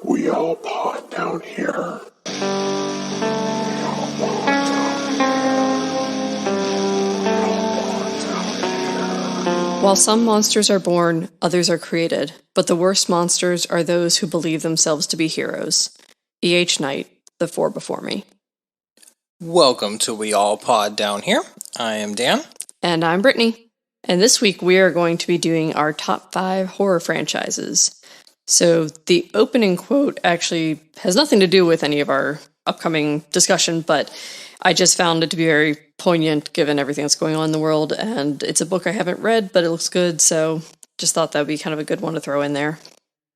We all pod down here. While some monsters are born, others are created, but the worst monsters are those who believe themselves to be heroes. E.H. Knight, The Four Before Me. Welcome to We All Pod Down Here. I am Dan. And I'm Brittany. And this week we are going to be doing our top 5 horror franchises. So the opening quote actually has nothing to do with any of our upcoming discussion, but I just found it to be very poignant given everything that's going on in the world, and it's a book I haven't read, but it looks good, so just thought that would be kind of a good one to throw in there.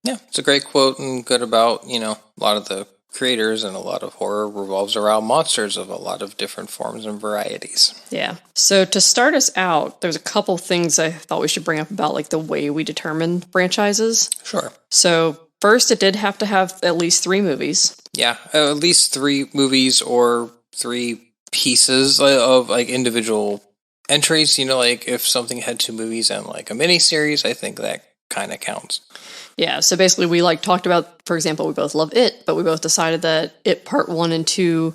Yeah, it's a great quote and good about, a lot of the creators, and a lot of horror revolves around monsters of a lot of different forms and varieties. Yeah. So to start us out, there's a couple things I thought we should bring up about like the way we determine franchises. Sure. So first, it did have to have at least 3 movies. Yeah, at least 3 movies or 3 pieces of like individual entries. Like if something had 2 movies and like a mini series, I think that kind of counts. Yeah, so basically we talked about, for example, we both love It, but we both decided that It Part 1 and 2,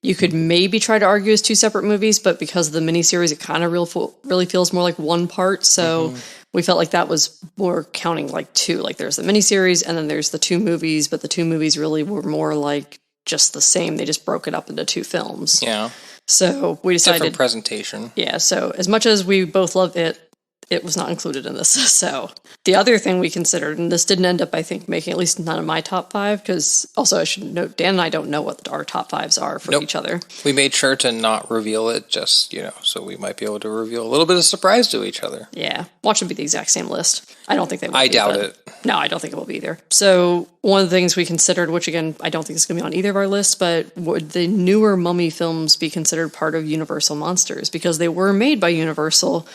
you could maybe try to argue as 2 separate movies, but because of the miniseries, it kind of really feels more like one part, so we felt like that was more counting like 2. Like there's the miniseries, and then there's the 2 movies, but the 2 movies really were more like just the same. They just broke it up into 2 films. Yeah. So we decided... Different presentation. Yeah, so as much as we both love it was not included in this. So the other thing we considered, and this didn't end up, I think, making at least none of my top 5, because also I should note, Dan and I don't know what our top 5s are for each other. We made sure to not reveal it, just, so we might be able to reveal a little bit of surprise to each other. Yeah. Watch them be the exact same list. I don't think they will I doubt it. No, I don't think it will be either. So one of the things we considered, which again, I don't think is going to be on either of our lists, but would the newer Mummy films be considered part of Universal Monsters? Because they were made by Universal,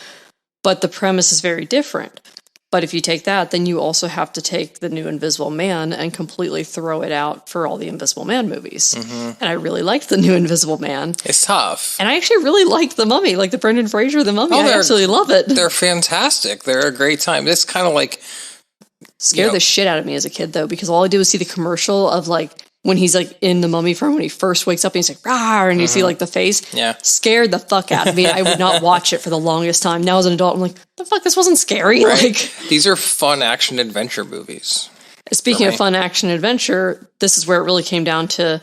but the premise is very different. But if you take that, then you also have to take the new Invisible Man and completely throw it out for all the Invisible Man movies. And I really liked the new Invisible Man. It's tough. And I actually really liked The Mummy, like the Brendan Fraser The Mummy. I absolutely love it. They're fantastic. They're a great time. It's kind of like... Scared the shit out of me as a kid, though, because all I did was see the commercial of like when he's like in the mummy farm when he first wakes up and he's like, "Rawr," and you see like the face. Yeah. Scared the fuck out of me. I would not watch it for the longest time. Now as an adult, I'm like, the fuck, this wasn't scary. Right. Like, these are fun action adventure movies. Speaking of fun action adventure, this is where it really came down to,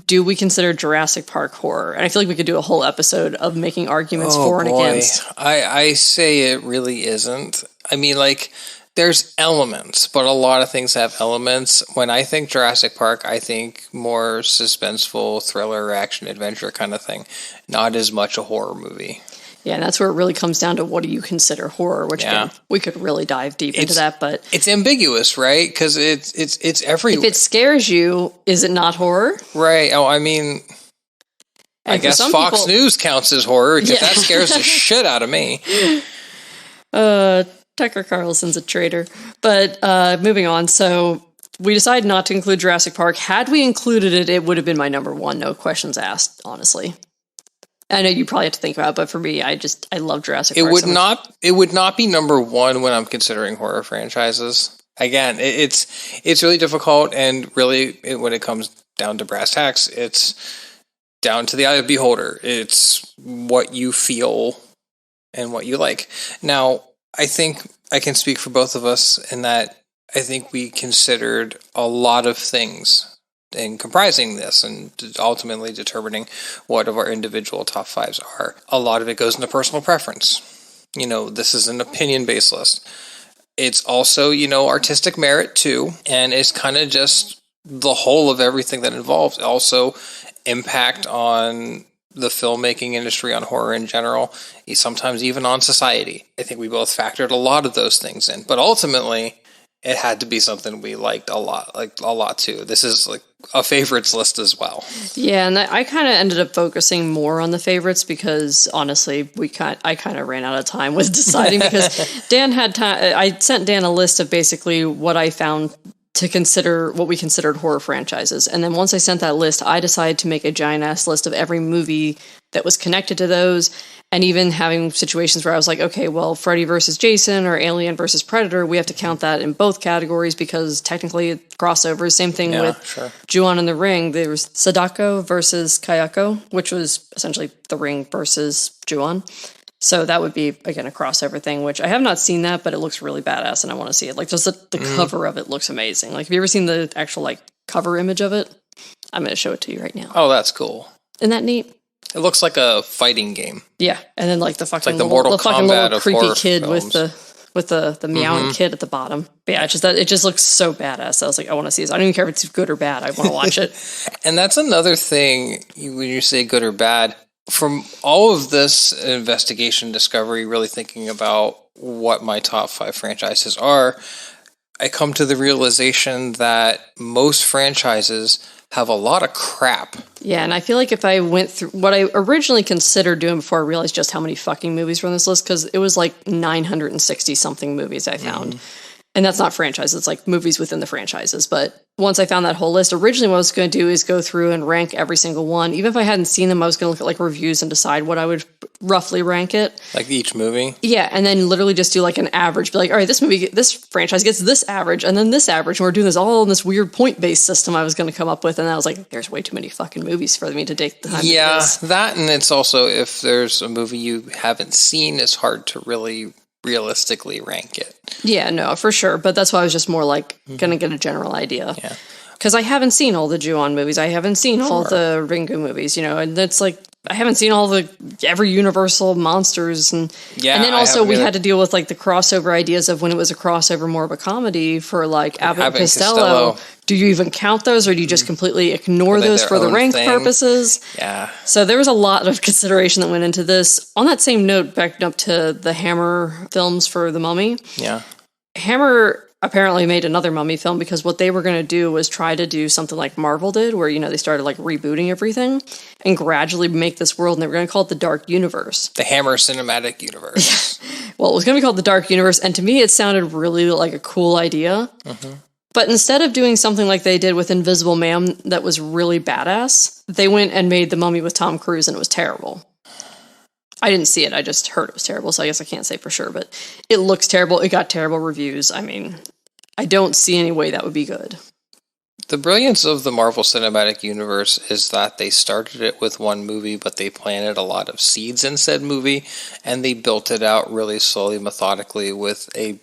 do we consider Jurassic Park horror? And I feel like we could do a whole episode of making arguments for and against. I say it really isn't. I mean, like, there's elements, but a lot of things have elements. When I think Jurassic Park, I think more suspenseful, thriller, action, adventure kind of thing. Not as much a horror movie. Yeah, and that's where it really comes down to, what do you consider horror? Which again, we could really dive deep into that, but it's ambiguous, right? Because it's everywhere. If it scares you, is it not horror? Right. Oh, I mean, I guess Fox News counts as horror because that scares the shit out of me. Tucker Carlson's a traitor. But moving on, so we decided not to include Jurassic Park. Had we included it, it would have been my number 1, no questions asked, honestly. I know you probably have to think about it, but for me, I love Jurassic Park. It would not be number 1 when I'm considering horror franchises. Again, it's really difficult, and really, when it comes down to brass tacks, it's down to the eye of the beholder. It's what you feel and what you like. Now, I think I can speak for both of us in that I think we considered a lot of things in comprising this and ultimately determining what of our individual top 5s are. A lot of it goes into personal preference. This is an opinion-based list. It's also, artistic merit too, and it's kind of just the whole of everything that involves. Also, impact on the filmmaking industry, on horror in general, sometimes even on society. I think we both factored a lot of those things in, but ultimately it had to be something we liked a lot too. This is like a favorites list as well. Yeah, and I kind of ended up focusing more on the favorites because honestly, I kind of ran out of time with deciding because Dan had time. I sent Dan a list of basically what I found to consider what we considered horror franchises. And then once I sent that list, I decided to make a giant ass list of every movie that was connected to those. And even having situations where I was like, okay, well, Freddy versus Jason or Alien versus Predator, we have to count that in both categories because technically it's crossovers. Same thing with Ju-on and the Ring. There was Sadako versus Kayako, which was essentially the Ring versus Ju-on. So that would be, again, a crossover thing, which I have not seen that, but it looks really badass and I want to see it. Like, just the cover of it looks amazing. Like, have you ever seen the actual, like, cover image of it? I'm going to show it to you right now. Oh, that's cool. Isn't that neat? It looks like a fighting game. Yeah, and then like the fucking like the Mortal fucking Kombat little of creepy horror kid films. with the meowing kid at the bottom. But yeah, it just looks so badass. I was like, I want to see this. I don't even care if it's good or bad. I want to watch it. And that's another thing when you say good or bad. From all of this investigation, discovery, really thinking about what my top 5 franchises are, I come to the realization that most franchises have a lot of crap. Yeah, and I feel like if I went through what I originally considered doing before I realized just how many fucking movies were on this list, because it was like 960 something movies I found. And that's not franchises, it's like movies within the franchises. But once I found that whole list, originally what I was going to do is go through and rank every single one. Even if I hadn't seen them, I was going to look at like reviews and decide what I would roughly rank it. Like each movie? Yeah, and then literally just do like an average. Be like, all right, this franchise gets this average, and then this average. And we're doing this all in this weird point-based system I was going to come up with. And I was like, there's way too many fucking movies for me to take the time to do this. That, and it's also, if there's a movie you haven't seen, it's hard to really realistically rank it. Yeah, no, for sure. But that's why I was just more like going to get a general idea. Yeah. Because I haven't seen all the Ju-on movies. I haven't seen all the Ringu movies, you know, and it's like, I haven't seen all every Universal monsters. And then also we had to deal with like the crossover ideas of when it was a crossover, more of a comedy for like Abbott and Costello. Do you even count those or do you just completely ignore those for the rank purposes? Yeah. So there was a lot of consideration that went into this. On that same note, back up to the Hammer films for The Mummy. Yeah. Hammer apparently made another Mummy film because what they were going to do was try to do something like Marvel did, where, you know, they started like rebooting everything and gradually make this world, and they were going to call it the Dark Universe. The Hammer Cinematic Universe. Well, it was going to be called the Dark Universe, and to me it sounded really like a cool idea. But instead of doing something like they did with Invisible Man that was really badass, they went and made The Mummy with Tom Cruise, and it was terrible. I didn't see it. I just heard it was terrible, so I guess I can't say for sure. But it looks terrible. It got terrible reviews. I mean, I don't see any way that would be good. The brilliance of the Marvel Cinematic Universe is that they started it with one movie, but they planted a lot of seeds in said movie, and they built it out really slowly, methodically, with a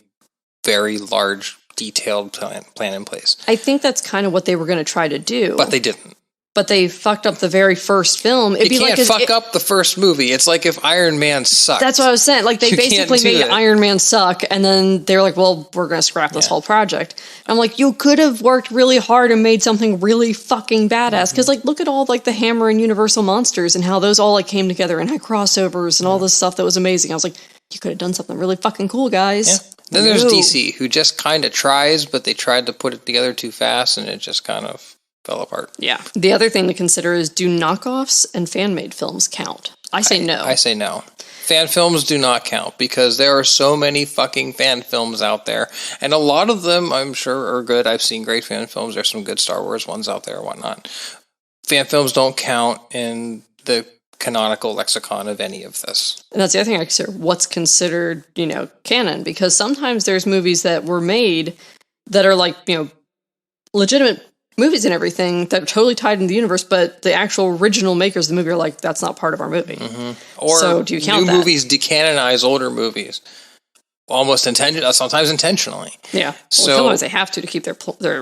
very large, detailed plan in place. I think that's kind of what they were going to try to do. But they didn't. But they fucked up the very first film. You can't fuck up the first movie. It's like if Iron Man sucked. That's what I was saying. Like, they basically made Iron Man suck, and then they were like, well, we're going to scrap this whole project. And I'm like, you could have worked really hard and made something really fucking badass. Because, like, look at all, like, the Hammer and Universal monsters and how those all, like, came together and had crossovers and all this stuff that was amazing. I was like, you could have done something really fucking cool, guys. Yeah. Then there's DC, who just kind of tries, but they tried to put it together too fast, and it just kind of fell apart. Yeah. The other thing to consider is, do knockoffs and fan-made films count? I say no. I say no. Fan films do not count because there are so many fucking fan films out there. And a lot of them, I'm sure, are good. I've seen great fan films. There's some good Star Wars ones out there and whatnot. Fan films don't count in the canonical lexicon of any of this. And that's the other thing I consider. What's considered, you know, canon? Because sometimes there's movies that were made that are like, you know, legitimate movies and everything that are totally tied in the universe, but the actual original makers of the movie are like, that's not part of our movie. Or so do you count new that? Movies decanonize older movies. Almost sometimes intentionally. Yeah. So sometimes they have to keep their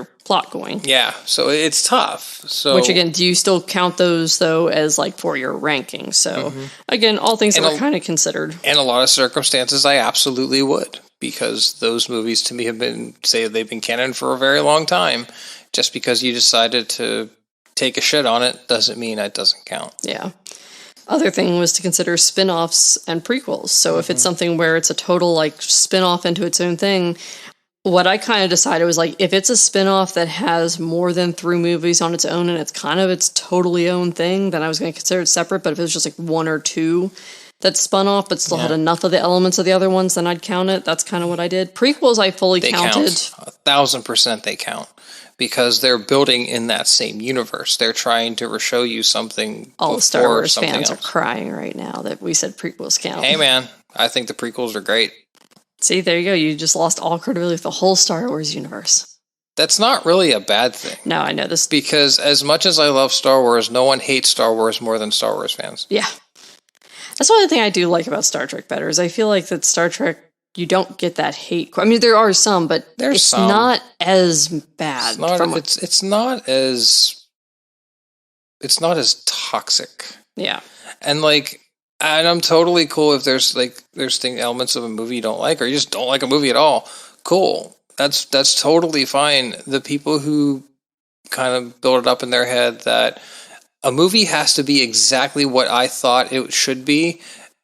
plot going. Yeah. So it's tough. So, which again, do you still count those though as like for your ranking? So again, all things that are kind of considered. In a lot of circumstances, I absolutely would, because those movies to me have been, they've been canon for a very long time. Just because you decided to take a shit on it doesn't mean it doesn't count. Yeah. Other thing was to consider spin-offs and prequels. So if it's something where it's a total like spin-off into its own thing, what I kind of decided was like, if it's a spin-off that has more than 3 movies on its own and it's kind of its totally own thing, then I was going to consider it separate. But if it was just like 1 or 2 that spun off but still had enough of the elements of the other ones, then I'd count it. That's kind of what I did. Prequels I fully counted. Count. 1,000% they count. because they're building in that same universe. They're trying to show you something. All the Star before Wars something fans else. are crying right now that we said prequels count. Hey, man, I think the prequels are great. See, there you go. You just lost all credibility with the whole Star Wars universe. That's not really a bad thing. No, I know this. Because as much as I love Star Wars, no one hates Star Wars more than Star Wars fans. Yeah. That's one thing I do like about Star Trek better is I feel like that Star Trek, you don't get that hate. I mean, there are some, but it's not as bad. It's not as toxic. Yeah. And I'm totally cool if there's elements of a movie you don't like, or you just don't like a movie at all. Cool. That's totally fine. The people who kind of build it up in their head that a movie has to be exactly what I thought it should be,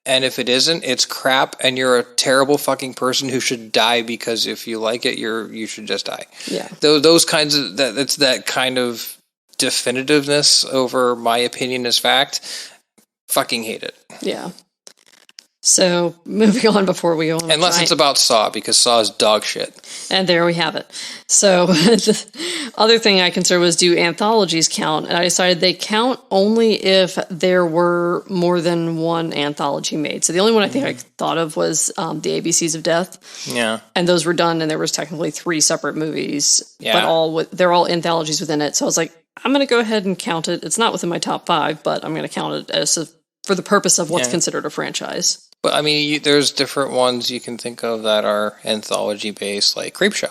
and if it isn't, it's crap, and you're a terrible fucking person who should die because if you like it, you should just die. Yeah. Those kinds of it's that kind of definitiveness over my opinion as fact. Fucking hate it. Yeah. So, moving on before we go on. Unless it's about Saw, because Saw is dog shit. And there we have it. So, the other thing I considered was, do anthologies count? And I decided they count only if there were more than one anthology made. So, the only one I think I thought of was the ABCs of Death. Yeah. And those were done, and there was technically 3 separate movies. Yeah. But they're all anthologies within it. So, I was like, I'm going to go ahead and count it. It's not within my top 5, but I'm going to count it for the purpose of what's considered a franchise. But I mean, there's different ones you can think of that are anthology based, like Creepshow.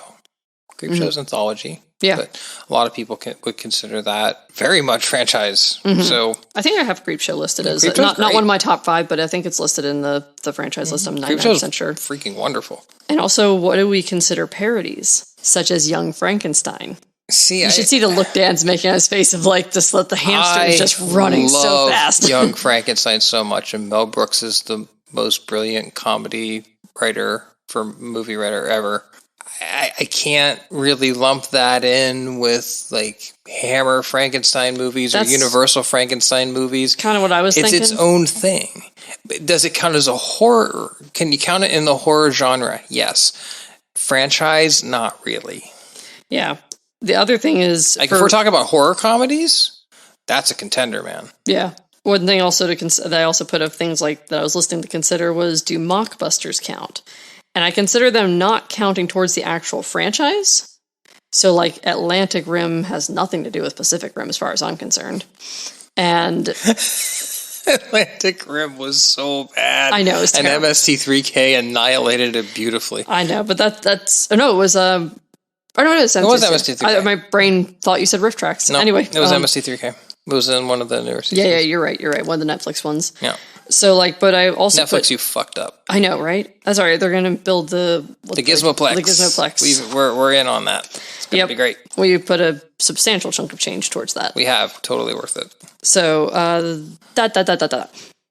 Creepshow's anthology. Yeah. But a lot of people would consider that very much franchise. So I think I have Creepshow listed as not one of my top 5, but I think it's listed in the franchise list. I'm 99% sure. Freaking wonderful. And also, what do we consider parodies, such as Young Frankenstein? See, you should see the look Dan's making on his face of just let the hamsters just running so fast. Young Frankenstein so much, and Mel Brooks is the most brilliant comedy movie writer ever. I can't really lump that in with Hammer Frankenstein movies or Universal Frankenstein movies. Kind of what I was thinking. It's its own thing. Does it count as a horror? Can you count it in the horror genre? Yes. Franchise? Not really. Yeah. The other thing is... if we're talking about horror comedies, that's a contender, man. Yeah. One thing also that I also put of things that I was listening to consider was, do mockbusters count? And I consider them not counting towards the actual franchise. So Atlantic Rim has nothing to do with Pacific Rim as far as I'm concerned. And Atlantic Rim was so bad. I know, it was terrible. And MST3K annihilated it beautifully. I know, but that's it was it was MST3K. My brain thought you said Riff Tracks. No, anyway, it was MST3K. It was in one of the newer seasons. Yeah, you're right. One of the Netflix ones. Yeah. So but I also Netflix, you fucked up. I know, right? That's all right. They're going to build the Gizmoplex. The Gizmoplex. We're in on that. It's going to be great. We put a substantial chunk of change towards that. We have. Totally worth it. So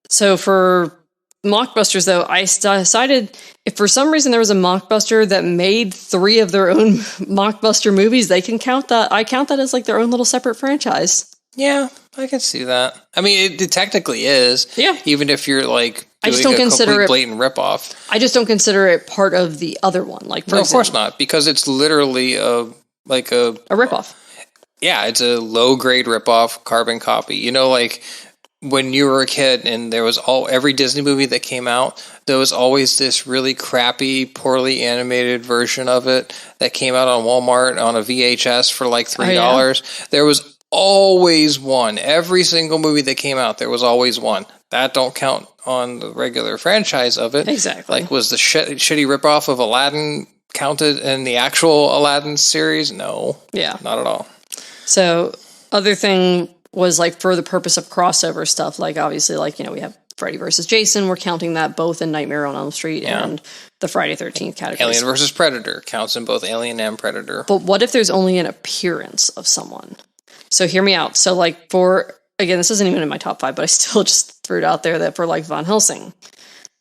So for mockbusters, though, I decided if for some reason there was a mockbuster that made 3 of their own mockbuster movies, they can count that. I count that as their own little separate franchise. Yeah, I can see that. I mean, it technically is. Yeah. Even if you're doing I just don't consider complete blatant ripoff. I just don't consider it part of the other one. No, of course not, because it's literally a ripoff. Yeah, it's a low grade ripoff, carbon copy. When you were a kid and there was every Disney movie that came out, there was always this really crappy, poorly animated version of it that came out on Walmart on a VHS for $3. Yeah. There was always one. Every single movie that came out, there was always one. That don't count on the regular franchise of it. Exactly. Was the shitty ripoff of Aladdin counted in the actual Aladdin series? No. Yeah. Not at all. So, other thing was for the purpose of crossover stuff, obviously, we have Freddy versus Jason. We're counting that both in Nightmare on Elm Street and the Friday 13th category. Alien versus Predator counts in both Alien and Predator. But what if there's only an appearance of someone? So hear me out. So again, this isn't even in my top 5, but I still just threw it out there that for Van Helsing,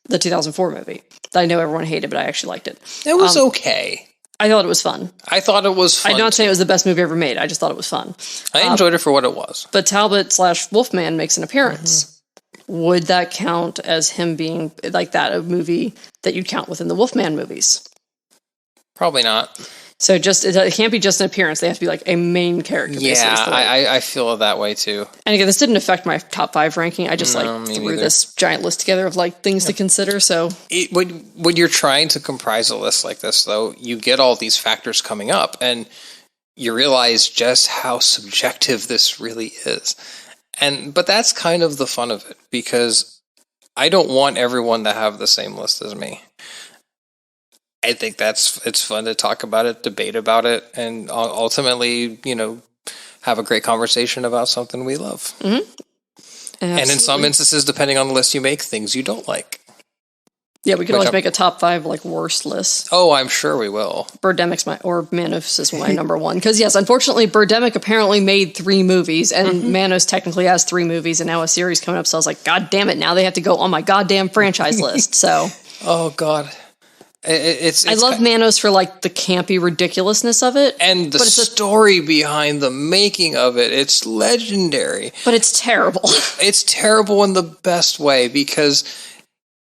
the 2004 movie, that I know everyone hated, but I actually liked it. It was okay. I thought it was fun. I thought it was fun. I'm not saying it was the best movie ever made. I just thought it was fun. I enjoyed it for what it was. But Talbot/Wolfman makes an appearance. Mm-hmm. Would that count as him being a movie that you'd count within the Wolfman movies? Probably not. So it can't be just an appearance. They have to be like a main character. Yeah, I feel that way too. And again, this didn't affect my top 5 ranking. I just threw this giant list together of like things to consider. So when you're trying to comprise a list like this, though, you get all these factors coming up, and you realize just how subjective this really is. But that's kind of the fun of it, because I don't want everyone to have the same list as me. I think it's fun to talk about it, debate about it, and ultimately, have a great conversation about something we love. Mm-hmm. And in some instances, depending on the list you make, things you don't like. Yeah, we could always make a top 5 like worst list. Oh, I'm sure we will. Birdemic's or Manos is my number 1. Because yes, unfortunately, Birdemic apparently made 3 movies, and Manos technically has 3 movies, and now a series coming up. So I was like, God damn it! Now they have to go on my goddamn franchise list. So. Oh God. I love Manos for like the campy ridiculousness of it, and the story behind the making of it. It's legendary, but it's terrible. It's terrible in the best way, because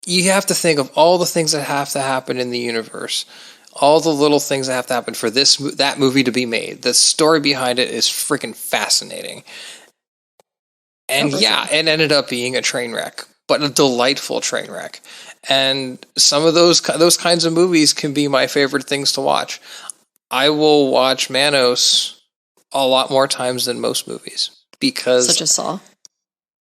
you have to think of all the things that have to happen in the universe, all the little things that have to happen for that movie to be made. The story behind it is freaking fascinating, and it ended up being a train wreck, but a delightful train wreck. And some of those kinds of movies can be my favorite things to watch. I will watch Manos a lot more times than most movies, because such as Saw.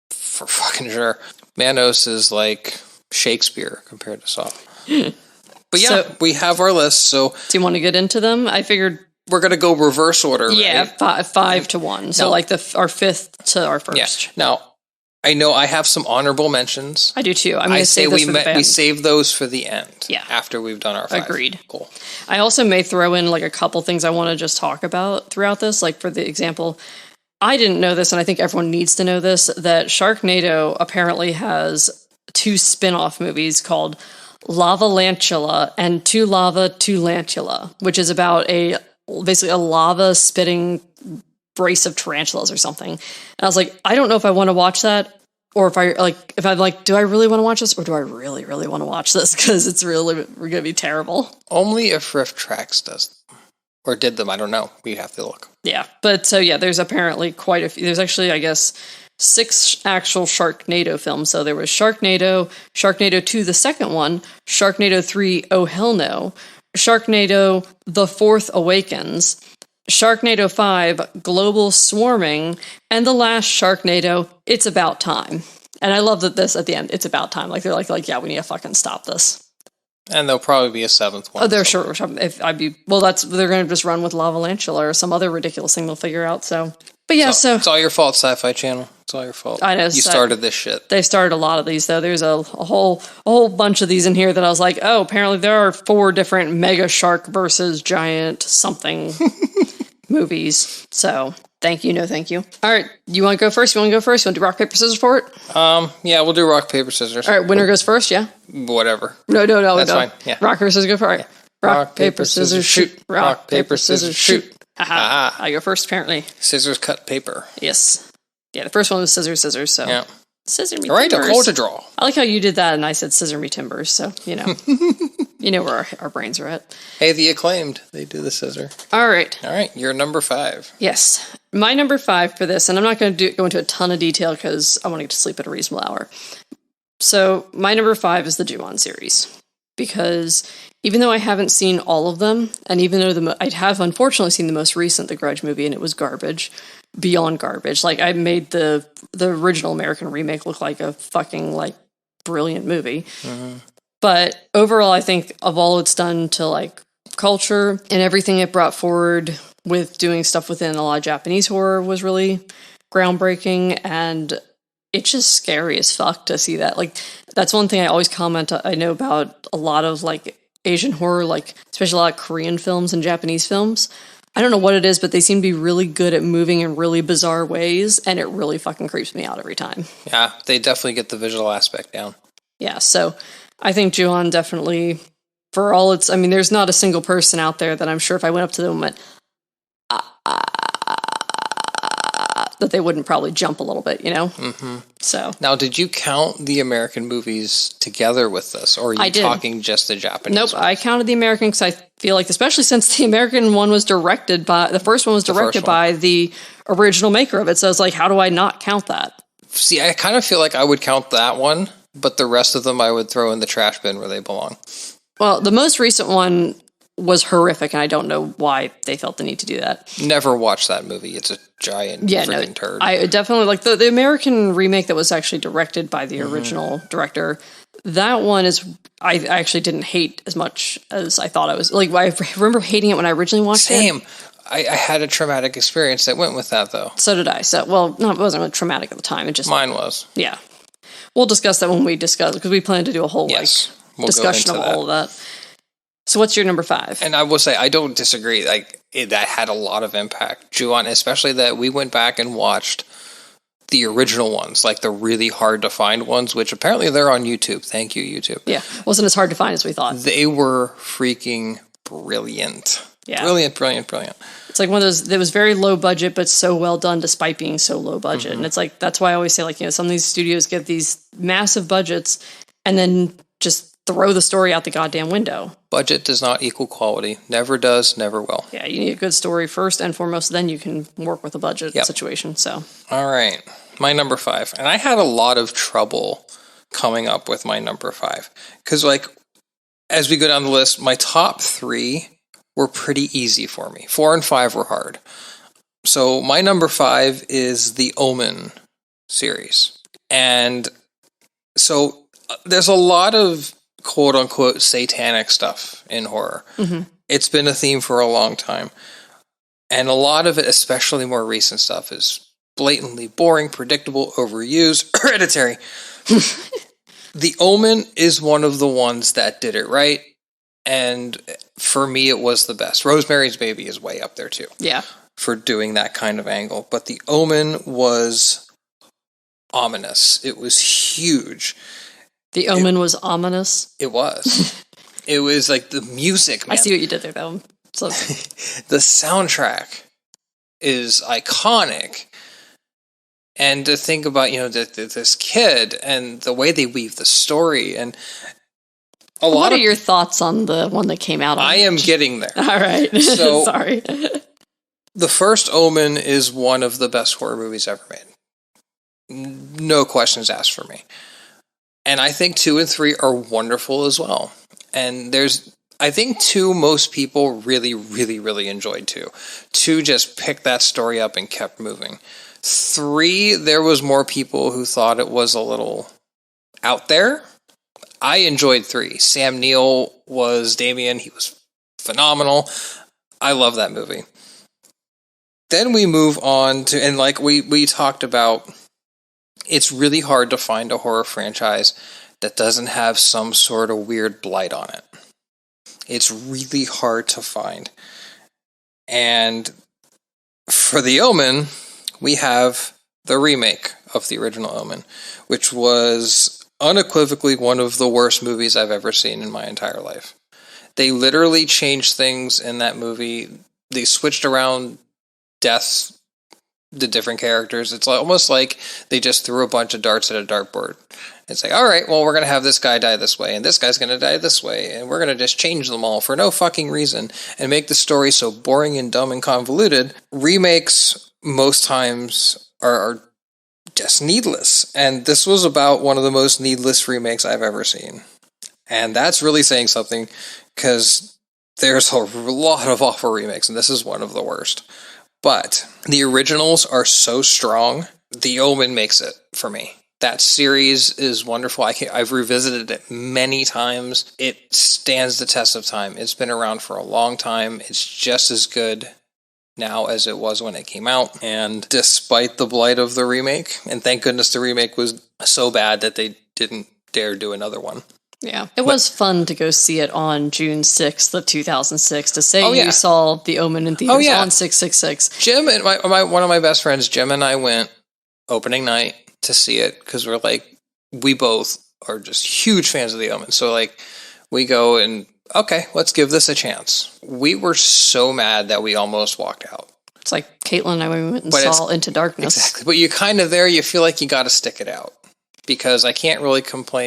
For fucking sure, Manos is like Shakespeare compared to Saw. But yeah, we have our list. So do you want to get into them? I figured we're gonna go reverse order. Yeah, right? 5 to 1. So like our 5th to our 1st. Yeah. Now, I know I have some honorable mentions. I do too. I say we save those for the end. Yeah. After we've done our 5. Agreed. Cool. I also may throw in like a couple things I want to just talk about throughout this. Like for the example, I didn't know this, and I think everyone needs to know this, that Sharknado apparently has 2 spin-off movies called Lava Lantula and To Lava To Lantula, which is about basically a lava spitting brace of tarantulas or something. And I was like, I don't know if I want to watch that, or if I'm like, do I really want to watch this, or do I really, really want to watch this? Because it's really going to be terrible. Only if Riff Tracks does them. Or did them, I don't know. We have to look. Yeah, but so yeah, there's apparently quite a few. There's actually, I guess, 6 actual Sharknado films. So there was Sharknado 2, the second one, Sharknado 3, Oh Hell No, Sharknado The Fourth Awakens, Sharknado 5, Global Swarming, and the last Sharknado, It's About Time. And I love that this, at the end, it's about time. Like, they're like, yeah, we need to fucking stop this. And there'll probably be a 7th one. Oh, they're sure. If they're going to just run with Lava Lantula or some other ridiculous thing they'll figure out, so. But yeah, so. It's all your fault, Sci-Fi Channel. It's all your fault. I know. You started this shit. They started a lot of these, though. There's a whole bunch of these in here that I was like, oh, apparently there are 4 different mega shark versus giant something movies. So, thank you, no thank you. All right, you want to go first? You want to do rock, paper, scissors for it? Yeah, we'll do rock, paper, scissors. All right, winner goes first, yeah? Whatever. No. That's fine, yeah. Rock, paper, scissors, go for it. All right. Rock, paper, scissors, shoot. Rock, paper, scissors, shoot. Aha. I go first, apparently. Scissors, cut, paper. Yes. Yeah, the first one was scissors, so. Yeah. Scissor me timbers. All right, timbers. a call to draw. I like how you did that and I said scissor me timbers, so, you know. You know where our brains are at. Hey, the acclaimed. They do the scissor. All right. You're number 5. Yes. My number 5 for this, and I'm not going to go into a ton of detail because I want to get to sleep at a reasonable hour. So, my number 5 is the Ju-On series. Because even though I haven't seen all of them, and even though I have unfortunately seen the most recent, The Grudge movie, and it was garbage, beyond garbage. Like, I made the original American remake look like a fucking, like, brilliant movie. Mm-hmm. But overall, I think of all it's done to, like, culture and everything it brought forward with doing stuff within a lot of Japanese horror was really groundbreaking, and it's just scary as fuck to see that. Like, that's one thing I always comment, I know about a lot of, like, Asian horror, like, especially a lot of Korean films and Japanese films. I don't know what it is, but they seem to be really good at moving in really bizarre ways, and it really fucking creeps me out every time. Yeah, they definitely get the visual aspect down. Yeah, so I think Ju-On definitely, for all its, I mean, there's not a single person out there that I'm sure if I went up to them and went, that they wouldn't probably jump a little bit, you know? Mm-hmm. So now, did you count the American movies together with this, or are you talking just the Japanese? Nope, ones? I counted the American because I feel like, especially since the American one was directed by, the first one was directed by the original maker of it. So it's like, how do I not count that? See, I kind of feel like I would count that one, but the rest of them I would throw in the trash bin where they belong. Well, the most recent one was horrific, and I don't know why they felt the need to do that. Never watched that movie. It's a giant freaking turd. I definitely like the American remake that was actually directed by the original director. That one is, I actually didn't hate as much as I thought I was. Like, I remember hating it when I originally watched it. Same. I had a traumatic experience that went with that, though. So did I. So, well, no, it wasn't really traumatic at the time. It just Mine was. Yeah. We'll discuss that when we discuss, because we plan to do a whole We'll discussion of all of that. So what's your number 5? And I will say, I don't disagree. Like, that had a lot of impact, Ju-on, especially that we went back and watched the original ones, like the really hard to find ones, which apparently they're on YouTube. Thank you, YouTube. Yeah. Wasn't as hard to find as we thought. They were freaking brilliant. Yeah. Brilliant. It's like one of those that was very low budget, but so well done despite being so low budget. And it's like, that's why I always say, like, you know, some of these studios get these massive budgets and then just throw the story out the goddamn window. Budget does not equal quality. Never does, never will. Yeah, you need a good story first and foremost, then you can work with a budget situation. So, all right, my number 5. And I had a lot of trouble coming up with my number 5. Because, like, as we go down the list, my top 3 were pretty easy for me. 4 and 5 were hard. So my number 5 is the Omen series. And so there's a lot of quote-unquote satanic stuff in horror. Mm-hmm. It's been a theme for a long time. And a lot of it, especially more recent stuff, is blatantly boring, predictable, overused, hereditary. The Omen is one of the ones that did it right. And for me, it was the best. Rosemary's Baby is way up there, too. Yeah. For doing that kind of angle. But the Omen was ominous. It was huge. The Omen was ominous. It was. It was like the music, man. I see what you did there, though. So. The soundtrack is iconic. And to think about, you know, this kid and the way they weave the story and what are your thoughts on the one that came out? I am getting there. All right. So, sorry. The first Omen is one of the best horror movies ever made. No questions asked for me. And I think 2 and 3 are wonderful as well. And I think 2, most people really, really, really enjoyed 2. 2 just picked that story up and kept moving. 3, there was more people who thought it was a little out there. I enjoyed 3. Sam Neill was Damien. He was phenomenal. I love that movie. Then we move on to, and like we talked about, it's really hard to find a horror franchise that doesn't have some sort of weird blight on it. It's really hard to find. And for The Omen, we have the remake of the original Omen, which was unequivocally one of the worst movies I've ever seen in my entire life. They literally changed things in that movie. They switched around deaths to different characters. It's almost like they just threw a bunch of darts at a dartboard. It's like, all right, well, we're going to have this guy die this way, and this guy's going to die this way, and we're going to just change them all for no fucking reason and make the story so boring and dumb and convoluted. Remakes, most times, are just needless. And this was about one of the most needless remakes I've ever seen. And that's really saying something, because there's a lot of awful remakes, and this is one of the worst. But the originals are so strong, The Omen makes it for me. That series is wonderful. I've revisited it many times. It stands the test of time. It's been around for a long time. It's just as good now as it was when it came out. And despite the blight of the remake, and thank goodness the remake was so bad that they didn't dare do another one. Yeah, it was fun to go see it on June 6th of 2006, to say you saw The Omen in theaters on 666. Jim and one of my best friends, Jim and I went opening night to see it, because we're like, we both are just huge fans of The Omen. So like, we go and, okay, let's give this a chance. We were so mad that we almost walked out. It's like Caitlin and I went and saw Into Darkness. Exactly. But you're kind of there. You feel like you got to stick it out. Because I can't really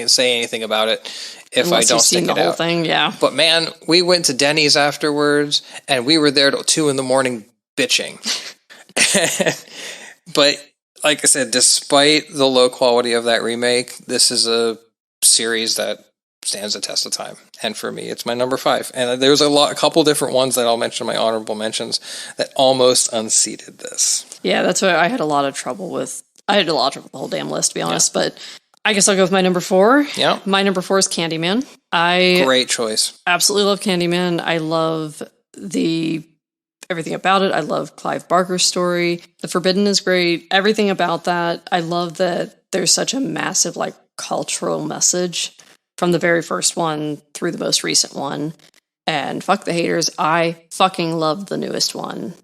say anything about it if Unless I don't you've seen stick the it whole out. thing, yeah. But man, we went to Denny's afterwards, and we were there till 2 a.m. bitching. But like I said, despite the low quality of that remake, this is a series that stands the test of time. And for me, it's my number 5. And there's a couple different ones that I'll mention in my honorable mentions that almost unseated this. Yeah, that's what I had a lot of trouble with. I had a lot of trouble with the whole damn list, to be honest, but I guess I'll go with my number 4. Yeah. My number 4 is Candyman. Great choice. Absolutely love Candyman. I love everything about it. I love Clive Barker's story. The Forbidden is great. Everything about that. I love that there's such a massive, like, cultural message from the very first one through the most recent one. And fuck the haters. I fucking love the newest one.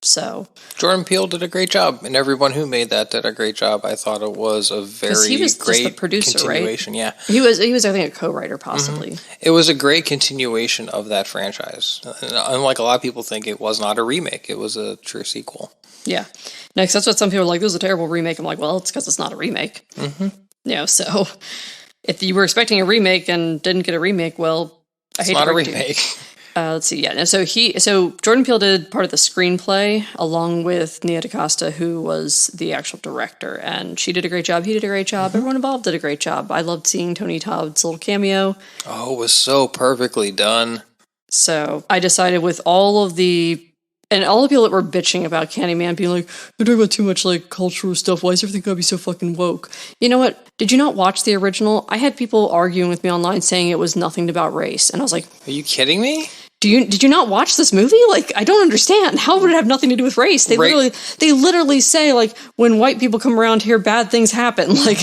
So Jordan Peele did a great job, and everyone who made that did a great job. I thought it was a very he was great just the producer, continuation. Right? Yeah, he was. I think, a co-writer, possibly. Mm-hmm. It was a great continuation of that franchise. Unlike a lot of people think, it was not a remake; it was a true sequel. Yeah, next, that's what some people are like. This is a terrible remake. I'm like, well, it's because it's not a remake. Mm-hmm. You know, so if you were expecting a remake and didn't get a remake, well, I hate it's not to a break it to you. remake. Let's see. Yeah. And so Jordan Peele did part of the screenplay along with Nia DaCosta, who was the actual director, and she did a great job. He did a great job. Everyone involved did a great job. I loved seeing Tony Todd's little cameo. Oh, it was so perfectly done. So I decided with all of the people that were bitching about Candyman being like, they're talking about too much like cultural stuff. Why is everything gotta be so fucking woke? You know what? Did you not watch the original? I had people arguing with me online saying it was nothing about race, and I was like, are you kidding me? Did you not watch this movie? Like, I don't understand. How would it have nothing to do with race? They literally say, like, when white people come around here, bad things happen. Like,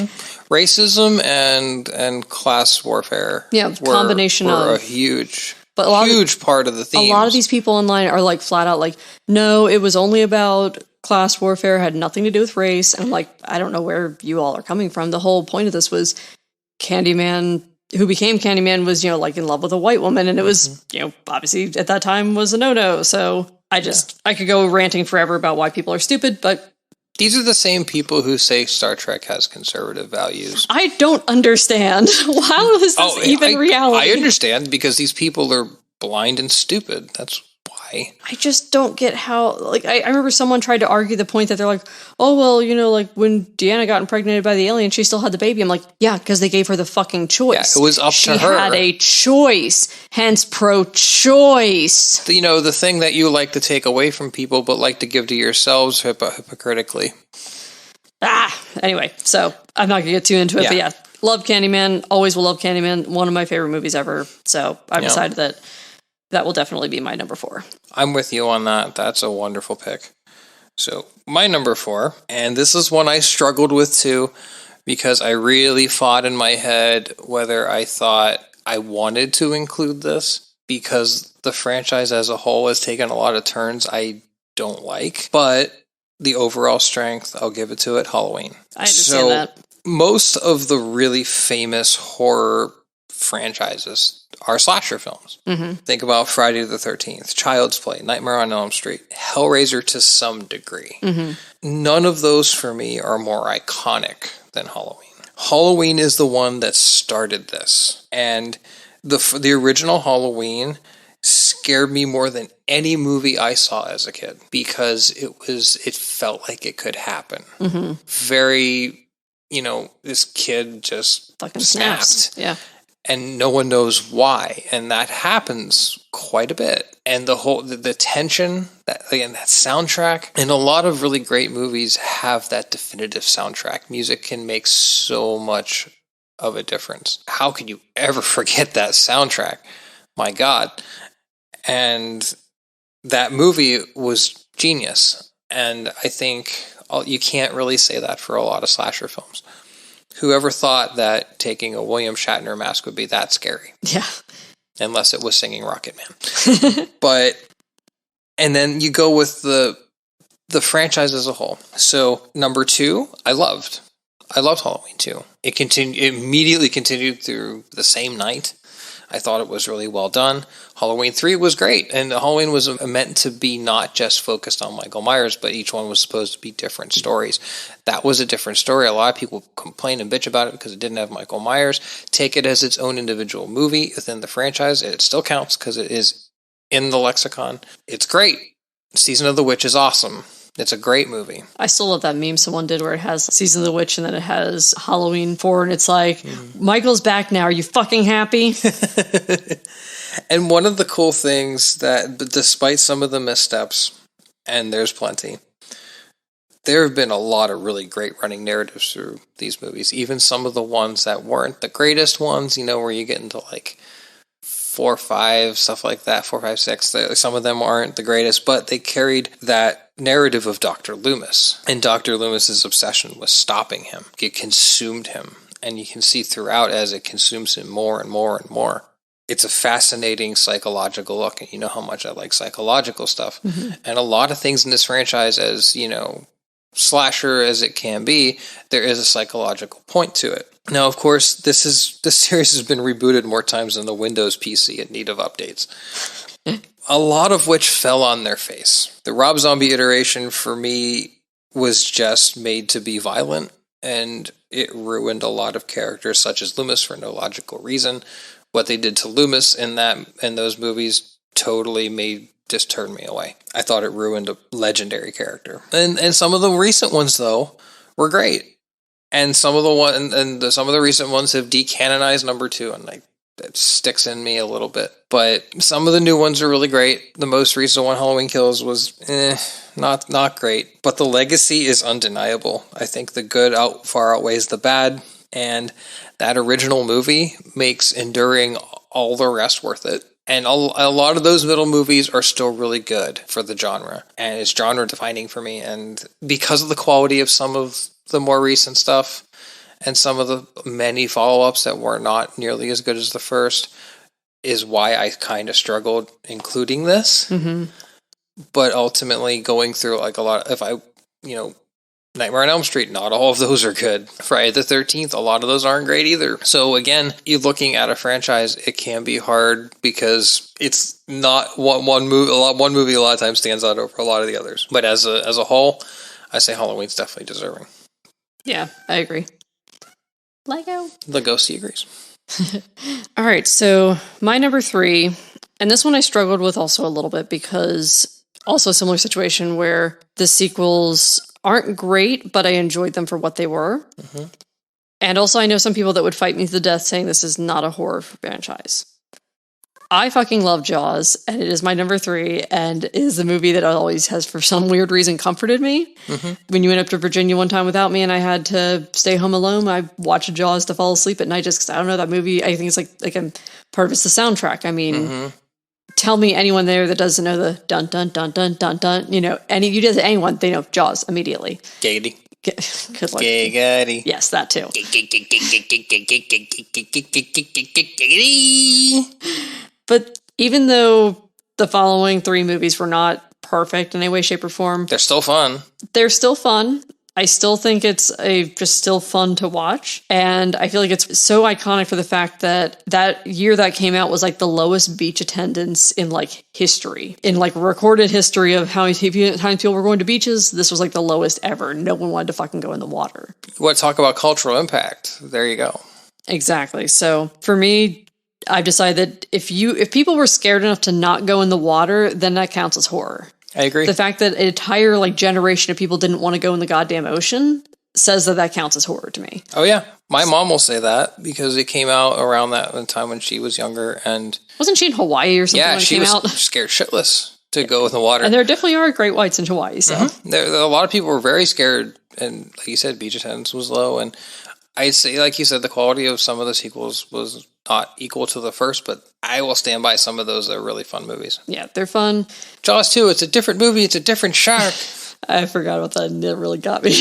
racism and class warfare. Yeah, combination were of a huge part of the theme. A lot of these people online are like flat out like, no, it was only about class warfare, had nothing to do with race. And I'm like, I don't know where you all are coming from. The whole point of this was Candyman, who became Candyman, was, you know, like in love with a white woman, and it was, you know, obviously at that time was a no-no. So I could go ranting forever about why people are stupid, but these are the same people who say Star Trek has conservative values. I don't understand. How is this even reality? I understand, because these people are blind and stupid. That's why. I just don't get how, like, I remember someone tried to argue the point that they're like, oh, well, you know, like, when Deanna got impregnated by the alien, she still had the baby. I'm like, yeah, because they gave her the fucking choice. Yeah, it was up to her. She had a choice, hence pro-choice. You know, the thing that you like to take away from people, but like to give to yourselves hypocritically. Anyway, so I'm not going to get too into it, but yeah, love Candyman, always will love Candyman, one of my favorite movies ever, so I've decided that will definitely be my number 4. I'm with you on that. That's a wonderful pick. So, my number 4, and this is one I struggled with too, because I really fought in my head whether I thought I wanted to include this, because the franchise as a whole has taken a lot of turns I don't like, but the overall strength, I'll give it to it, Halloween. I understand that. Most of the really famous horror franchises are slasher films. Mm-hmm. Think about Friday the 13th, Child's Play, Nightmare on Elm Street, Hellraiser to some degree. Mm-hmm. None of those for me are more iconic than Halloween. Halloween is the one that started this. And the original Halloween scared me more than any movie I saw as a kid, because it felt like it could happen. Mm-hmm. Very, you know, this kid just fucking snapped. Yeah. And no one knows why. And that happens quite a bit. And the tension, that soundtrack, and a lot of really great movies have that definitive soundtrack. Music can make so much of a difference. How can you ever forget that soundtrack? My God. And that movie was genius. And I think you can't really say that for a lot of slasher films. Whoever thought that taking a William Shatner mask would be that scary? Yeah. Unless it was singing Rocket Man. And then you go with the franchise as a whole. So number 2, I loved Halloween 2. It immediately continued through the same night. I thought it was really well done. Halloween 3 was great, and Halloween was meant to be not just focused on Michael Myers, but each one was supposed to be different stories. That was a different story. A lot of people complain and bitch about it because it didn't have Michael Myers. Take it as its own individual movie within the franchise. It still counts because it is in the lexicon. It's great. Season of the Witch is awesome. It's a great movie. I still love that meme someone did where it has Season of the Witch and then it has Halloween 4 and it's like, Michael's back now. Are you fucking happy? And one of the cool things that, despite some of the missteps, and there's plenty, there have been a lot of really great running narratives through these movies. Even some of the ones that weren't the greatest ones, where you get into like 4, 5, stuff like that, 4, 5, 6. Some of them aren't the greatest, but they carried that narrative of Dr. Loomis and Dr. Loomis's obsession with stopping him. It consumed him, and you can see throughout as it consumes him more and more and more. It's a fascinating psychological look, and you know how much I like psychological stuff. Mm-hmm. And a lot of things in this franchise, as slasher as it can be, there is a psychological point to it. Now, of course, this series has been rebooted more times than the Windows PC in need of updates. A lot of which fell on their face. The Rob Zombie iteration, for me, was just made to be violent, and it ruined a lot of characters, such as Loomis, for no logical reason. What they did to Loomis in those movies totally just turned me away. I thought it ruined a legendary character. And some of the recent ones, though, were great. And some of the recent ones have decanonized number 2, and that sticks in me a little bit. But some of the new ones are really great. The most recent one, Halloween Kills, was not great. But the legacy is undeniable. I think the good far outweighs the bad, and that original movie makes enduring all the rest worth it. And a lot of those middle movies are still really good for the genre. And it's genre defining for me. And because of the quality of some of the more recent stuff and some of the many follow-ups that were not nearly as good as the first, is why I kind of struggled including this. Mm-hmm. But ultimately going through a lot, Nightmare on Elm Street, not all of those are good. Friday the 13th, a lot of those aren't great either. So again, you're looking at a franchise, it can be hard because it's not one movie. One movie a lot of times stands out over a lot of the others. But as a whole, I say Halloween's definitely deserving. Yeah, I agree. Lego Legosi agrees. All right, so my number 3, and this one I struggled with also a little bit because also a similar situation where the sequels aren't great, but I enjoyed them for what they were. Mm-hmm. And also I know some people that would fight me to the death saying this is not a horror franchise. I fucking love Jaws, and it is my number 3, and it is the movie that always has, for some weird reason, comforted me. Mm-hmm. When you went up to Virginia one time without me and I had to stay home alone, I watched Jaws to fall asleep at night just because, I don't know, that movie, I think it's like part of it's the soundtrack. I mean, tell me anyone there that doesn't know the dun dun dun dun dun dun, anyone, they know Jaws immediately. Giggity. Giggity. Yes, that too. But even though the following 3 movies were not perfect in any way, shape, or form, they're still fun. I still think it's just still fun to watch. And I feel like it's so iconic for the fact that that year that came out was the lowest beach attendance in history. In recorded history of how many times people were going to beaches, this was the lowest ever. No one wanted to fucking go in the water. What, talk about cultural impact. There you go. Exactly. So for me, I've decided that if people were scared enough to not go in the water, then that counts as horror. I agree. The fact that an entire generation of people didn't want to go in the goddamn ocean says that counts as horror to me. Oh yeah, my mom will say that because it came out around that time when she was younger, and wasn't she in Hawaii or something? Yeah, when she was scared shitless to go in the water. And there definitely are great whites in Hawaii. So a lot of people were very scared, and like you said, beach attendance was low, and I'd say, like you said, the quality of some of the sequels was not equal to the first, but I will stand by some of those. They're really fun movies. Yeah, they're fun. Jaws 2, it's a different movie. It's a different shark. I forgot about that, and it really got me.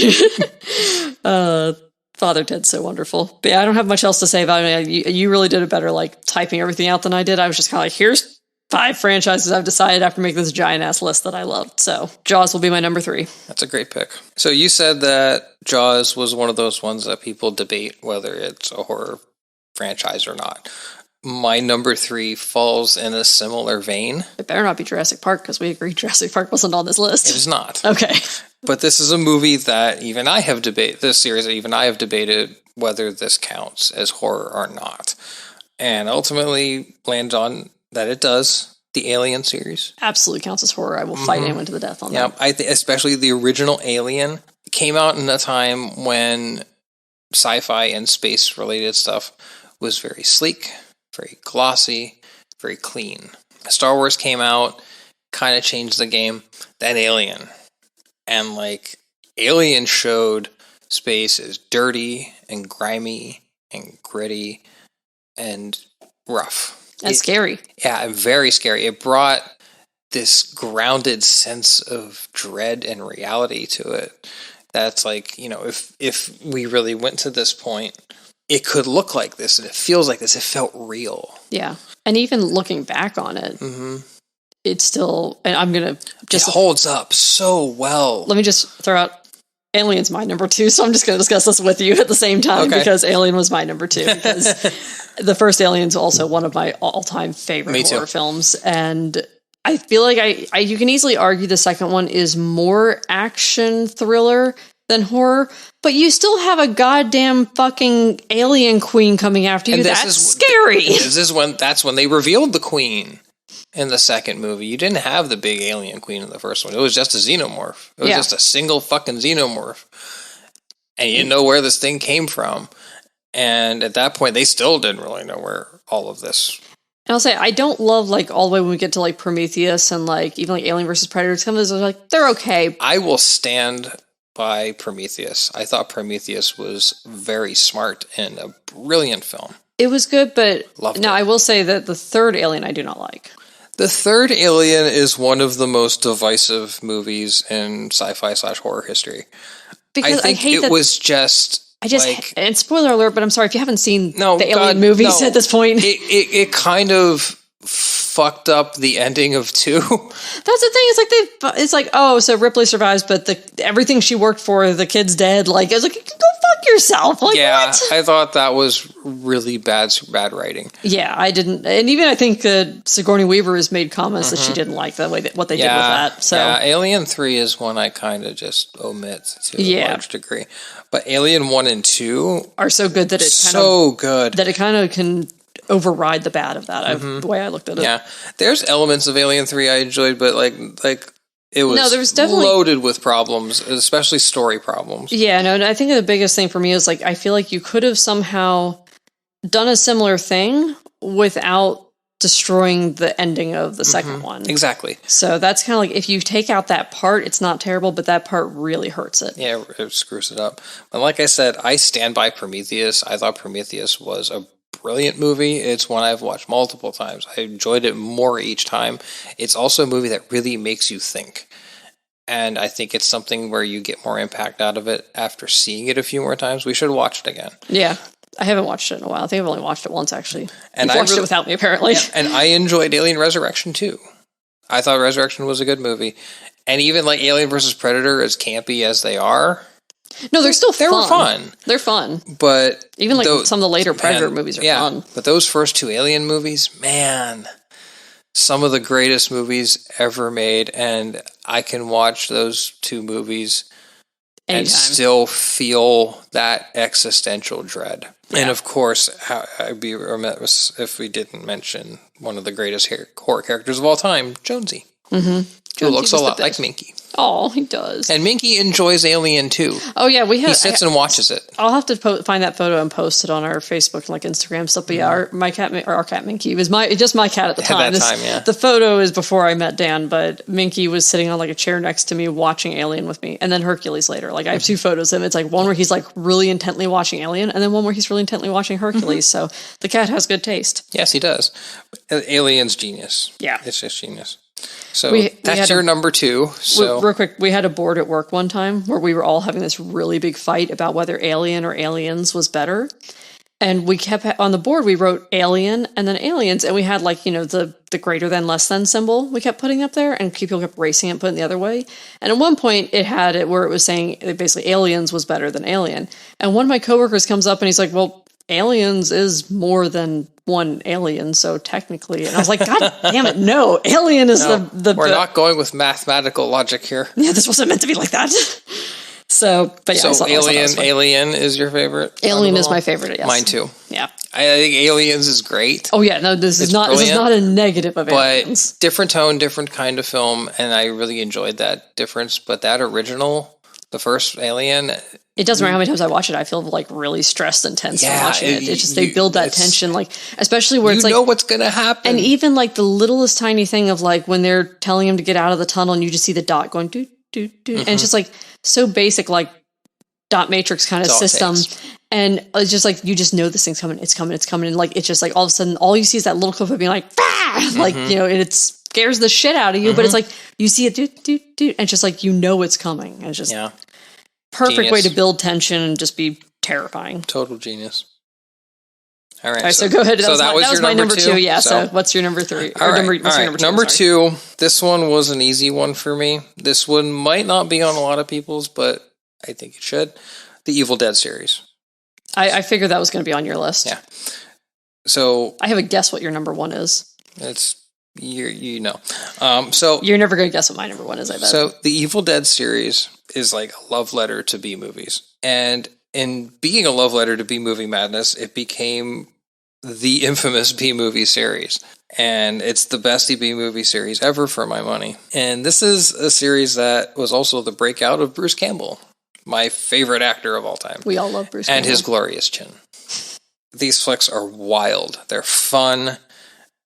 Father Ted's so wonderful. But yeah, I don't have much else to say about it. You really did it better, typing everything out than I did. I was just kind of here's 5 franchises I've decided after making this giant-ass list that I loved. So Jaws will be my number 3. That's a great pick. So you said that Jaws was one of those ones that people debate whether it's a horror franchise or not. my number 3 falls in a similar vein. It better not be Jurassic Park, because we agree Jurassic Park wasn't on this list. It is not. Okay. But this is a movie that even I have debated whether this counts as horror or not. And ultimately land on that it does. The Alien series. Absolutely counts as horror. I will fight anyone to the death on that. Yeah, I think especially the original Alien came out in a time when sci-fi and space-related stuff was very sleek, very glossy, very clean. Star Wars came out, kind of changed the game. Then Alien. And like, Alien showed space as dirty and grimy and gritty and rough. And scary. Yeah, very scary. It brought this grounded sense of dread and reality to it. That's like, if we really went to this point, it could look like this and it feels like this. It felt real. Yeah. And even looking back on it, it's still, and I'm going to just... It holds up so well. Let me just throw out, Alien's my number 2, so I'm just going to discuss this with you at the same time, because Alien was my number 2. Because the first Alien's also one of my all-time favorite horror films, and I feel like you can easily argue the second one is more action thriller than horror, but you still have a goddamn fucking alien queen coming after you. That's scary. That's when they revealed the queen. In the second movie, you didn't have the big alien queen in the first one. It was just a xenomorph. It was just a single fucking xenomorph. And you didn't know where this thing came from. And at that point, they still didn't really know where all of this. And I'll say, I don't love, like, all the way when we get to, like, Prometheus and, like, even, like, Alien versus Predator. Some of those are, like, they're okay. I will stand by Prometheus. I thought Prometheus was very smart and a brilliant film. It was good, but Loved I will say that the third Alien I do not like. The third Alien is one of the most divisive movies in sci-fi/horror history. Because I think it was just... and spoiler alert, but I'm sorry if you haven't seen the Alien movies at this point. It kind of fucked up the ending of 2. That's the thing. It's like oh, so Ripley survives, but everything she worked for, the kid's dead. Like, I was like, go fuck yourself. Like, yeah, what? I thought that was really bad writing. Yeah, I didn't, and even I think Sigourney Weaver has made comments that she didn't like the way what they did with that. So Alien 3 is one I kind of just omit to a large degree, but Alien 1 and 2 are so good that it kind of can override the bad of that. The way I looked at it. Yeah, there's elements of Alien 3 I enjoyed, but like it was there was definitely loaded with problems, especially story problems. Yeah, no, I think the biggest thing for me is like I feel like you could have somehow done a similar thing without destroying the ending of the second one. Exactly. So that's kind of like if you take out that part, it's not terrible, but that part really hurts it. Yeah, it screws it up. But like I said, I stand by Prometheus. I thought Prometheus was a brilliant movie. It's one I've watched multiple times. I enjoyed it more each time. It's also a movie that really makes you think. And I think it's something where you get more impact out of it after seeing it a few more times. We should watch it again. Yeah. I haven't watched it in a while. I think I've only watched it once, actually. And I watched it without me, apparently. Yeah, and I enjoyed Alien Resurrection, too. I thought Resurrection was a good movie. And even like Alien vs. Predator, as campy as they are... No, they're still fun. They were fun. They're fun. But... Even like some of the later Predator movies are fun. But those first 2 Alien movies, man... Some of the greatest movies ever made. And I can watch those 2 movies... Anytime. And still feel that existential dread. Yeah. And of course, I'd be remiss if we didn't mention one of the greatest horror characters of all time, Jonesy. Mm-hmm. Who looks a lot like Minky. Oh, he does. And Minky enjoys Alien too. Oh yeah, he sits and watches it. I'll have to find that photo and post it on our Facebook and like Instagram stuff. But yeah, our cat Minky was just my cat at the time. At that time, yeah. The photo is before I met Dan, but Minky was sitting on like a chair next to me watching Alien with me, and then Hercules later. Like I have 2 photos of him. It's like one where he's like really intently watching Alien, and then one where he's really intently watching Hercules. So the cat has good taste. Yes, he does. Alien's genius. Yeah, it's just genius. So that's your number 2. So real quick, we had a board at work one time where we were all having this really big fight about whether Alien or Aliens was better. And we kept on the board, we wrote Alien and then Aliens. And we had like, the greater than less than symbol we kept putting up there, and people kept erasing it and putting it the other way. And at one point it had it where it was saying basically Aliens was better than Alien. And one of my coworkers comes up and he's like, well, Aliens is more than one Alien, so technically, and I was like, God damn it, no, Alien is the we're not going with mathematical logic here. Yeah, this wasn't meant to be like that. So, but yeah, so Alien is your favorite? Alien is my favorite. Yes, mine too. Yeah, I think Aliens is great. Oh yeah, no, this is not a negative of Aliens. But different tone, different kind of film, and I really enjoyed that difference. But that original, the first Alien, it doesn't matter how many times I watch it, I feel like really stressed and tense when watching it. It's just they build that tension, like especially where it's like you know what's gonna happen, and even like the littlest tiny thing of like when they're telling him to get out of the tunnel, and you just see the dot going do do do, and it's just like so basic, like dot matrix kind of system. And it's just like, you just know this thing's coming, it's coming, it's coming. And like, it's just like all of a sudden, all you see is that little clip of being like, bah! Like, you know, and it scares the shit out of you, but it's like, you see it, do, do, do, and it's just like, you know, it's coming. And it's just perfect way to build tension and just be terrifying. Total genius. All right. So go ahead. That was my number two. Yeah. So what's your number three? All right. Number two, this one was an easy one for me. This one might not be on a lot of people's, but I think it should. The Evil Dead series. I figured that was going to be on your list. Yeah. So I have a guess what your number one is. It's so you're never going to guess what my number one is. I bet. So the Evil Dead series is like a love letter to B movies, and in being a love letter to B movie madness, it became the infamous B movie series, and it's the best B movie series ever for my money. And this is a series that was also the breakout of Bruce Campbell, my favorite actor of all time. We all love Bruce and Campbell. His glorious chin. These flicks are wild. They're fun,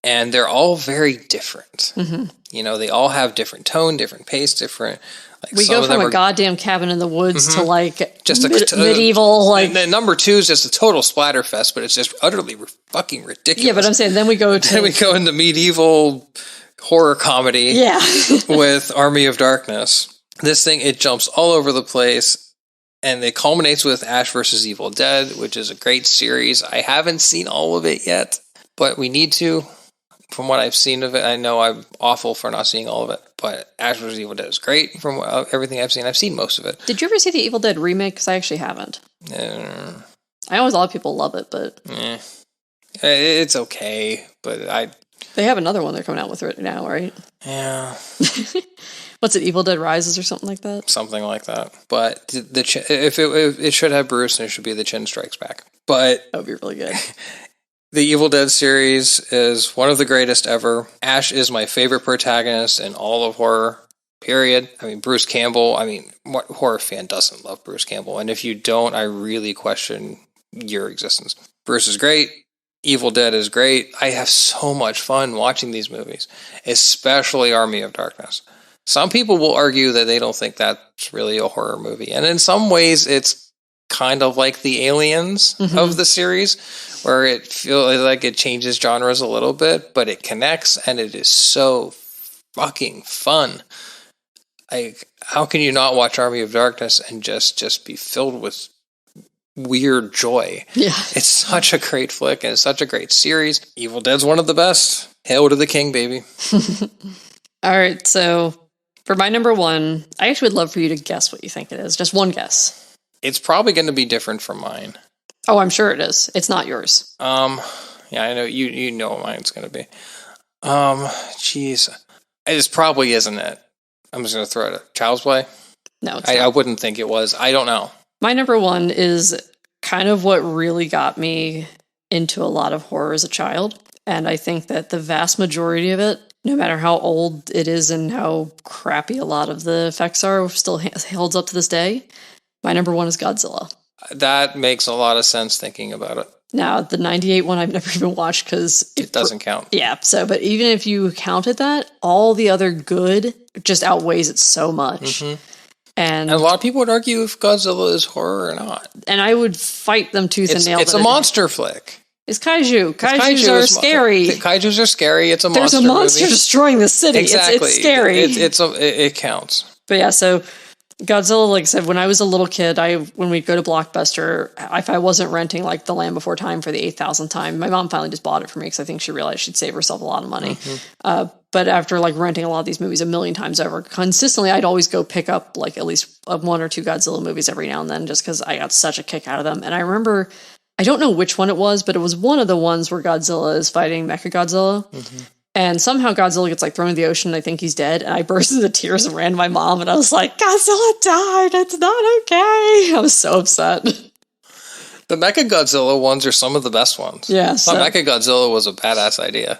and they're all very different. Mm-hmm. You know, they all have different tone, different pace, different. Like, we go from a goddamn cabin in the woods to like just medieval. Like, and number two is just a total splatterfest, but it's just utterly fucking ridiculous. Yeah, but I'm saying then we go into medieval horror comedy. Yeah, with Army of Darkness. This thing, it jumps all over the place, and it culminates with Ash vs. Evil Dead, which is a great series. I haven't seen all of it yet, but we need to. From what I've seen of it, I know I'm awful for not seeing all of it, but Ash vs. Evil Dead is great from everything I've seen. I've seen most of it. Did you ever see the Evil Dead remake? Because I actually haven't. I know a lot of people love it, but... It's okay, but They have another one they're coming out with right now, right? Yeah. What's it, Evil Dead Rises or something like that? Something like that. But if it should have Bruce, and it should be The Chin Strikes Back. But... That would be really good. The Evil Dead series is one of the greatest ever. Ash is my favorite protagonist in all of horror, period. I mean, Bruce Campbell, what horror fan doesn't love Bruce Campbell? And if you don't, I really question your existence. Bruce is great. Evil Dead is great. I have so much fun watching these movies, especially Army of Darkness. Some people will argue that they don't think that's really a horror movie. And in some ways, it's kind of like the Aliens of the series, where it feels like it changes genres a little bit, but it connects, and it is so fucking fun. Like, how can you not watch Army of Darkness and just be filled with weird joy? Yeah. It's such a great flick, and it's such a great series. Evil Dead's one of the best. Hail to the king, baby. All right, so for my number one, I actually would love for you to guess what you think it is. Just one guess. It's probably going to be different from mine. Oh, I'm sure it is. It's not yours. Yeah, I know you know what mine's going to be. Jeez, it probably isn't it. I'm just going to throw it at Child's Play. No, I wouldn't think it was. I don't know. My number one is kind of what really got me into a lot of horror as a child, and I think that the vast majority of it, no matter how old it is and how crappy a lot of the effects are, still holds up to this day. My number one is Godzilla. That makes a lot of sense thinking about it. Now, the 98 one I've never even watched because... It doesn't count. Yeah, but even if you counted that, all the other good just outweighs it so much. Mm-hmm. And a lot of people would argue if Godzilla is horror or not. And I would fight them tooth and nail. It's a monster flick. It's kaiju. Kaijus are scary. Kaijus are scary. It's a monster There's a monster movie. Destroying the city. Exactly. It's scary. It counts. But yeah, so... Godzilla, like I said, when I was a little kid, when we'd go to Blockbuster, if I wasn't renting like The Land Before Time for the 8,000th time, my mom finally just bought it for me because I think she realized she'd save herself a lot of money. Mm-hmm. But after like renting a lot of these movies a million times over, consistently, I'd always go pick up like at least one or two Godzilla movies every now and then just because I got such a kick out of them. And I remember I don't know which one it was, but it was one of the ones where Godzilla is fighting Mechagodzilla. Mm-hmm. And somehow Godzilla gets like thrown into the ocean. I think he's dead. And I burst into tears and ran to my mom. And I was like, Godzilla died. It's not okay. I was so upset. The Mechagodzilla ones are some of the best ones. Yeah. I thought Mechagodzilla was a badass idea.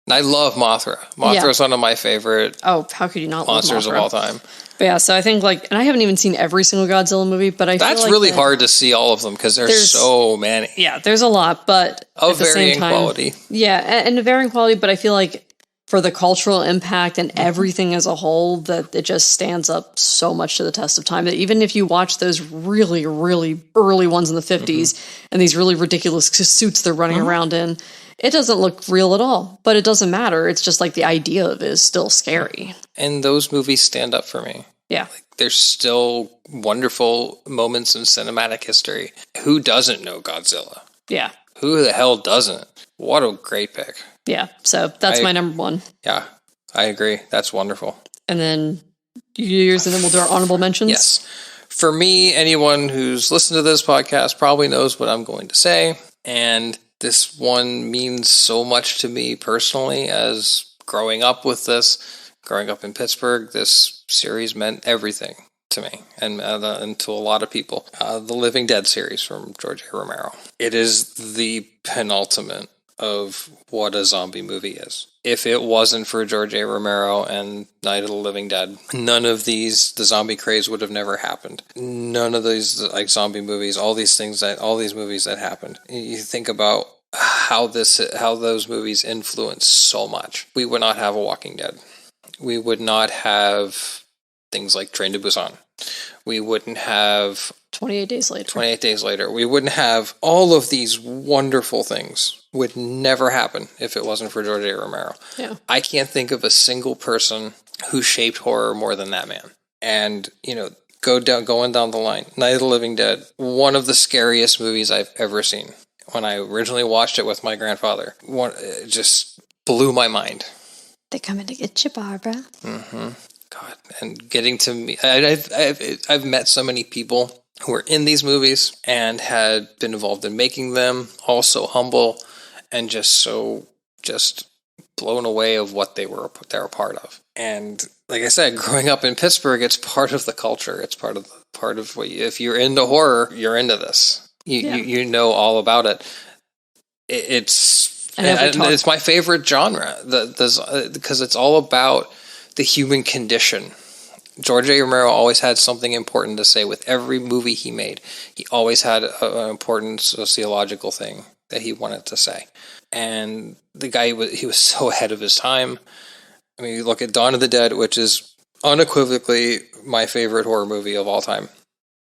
And I love Mothra. Mothra is one of my favorite how could you not monsters love of all time. But yeah, so I think and I haven't even seen every single Godzilla movie, but that's feel really hard to see all of them because there's so many. Yeah, there's a lot, but of varying quality. Yeah, and varying quality, but I feel like for the cultural impact and everything as a whole, that it just stands up so much to the test of time that even if you watch those really, really early ones in the 50s and these really ridiculous suits they're running around in, it doesn't look real at all, but it doesn't matter. It's just like the idea of it is still scary. And those movies stand up for me. Yeah. There's still wonderful moments in cinematic history. Who doesn't know Godzilla? Yeah. Who the hell doesn't? What a great pick. Yeah. So that's my number one. Yeah, I agree. That's wonderful. And then yours, and then we'll do our honorable mentions. Yes. For me, anyone who's listened to this podcast probably knows what I'm going to say. And this one means so much to me personally as growing up with this, growing up in Pittsburgh, this series meant everything to me and to a lot of people. The Living Dead series from George A. Romero. It is the penultimate of what a zombie movie is. If it wasn't for George A. Romero and Night of the Living Dead, none of the zombie craze would have never happened. None of these zombie movies, all these movies that happened. You think about how those movies influence so much. We would not have a Walking Dead. We would not have things like Train to Busan. We wouldn't have 28 Days Later. 28 Days Later. We wouldn't have all of these wonderful things. Would never happen if it wasn't for George A. Romero. Yeah. I can't think of a single person who shaped horror more than that man. And, going down the line. Night of the Living Dead, one of the scariest movies I've ever seen. When I originally watched it with my grandfather, it just blew my mind. They're coming to get you, Barbara. Mm-hmm. God, and getting to me, I've met so many people who were in these movies and had been involved in making them, all so humble and just blown away of what they were a part of. And like I said, growing up in Pittsburgh, it's part of the culture. It's part of what if you're into horror, you're into this. You know all about it. It's my favorite genre because it's all about the human condition. George A. Romero always had something important to say with every movie he made. He always had an important sociological thing that he wanted to say. And the guy, he was so ahead of his time. I mean, you look at Dawn of the Dead, which is unequivocally my favorite horror movie of all time.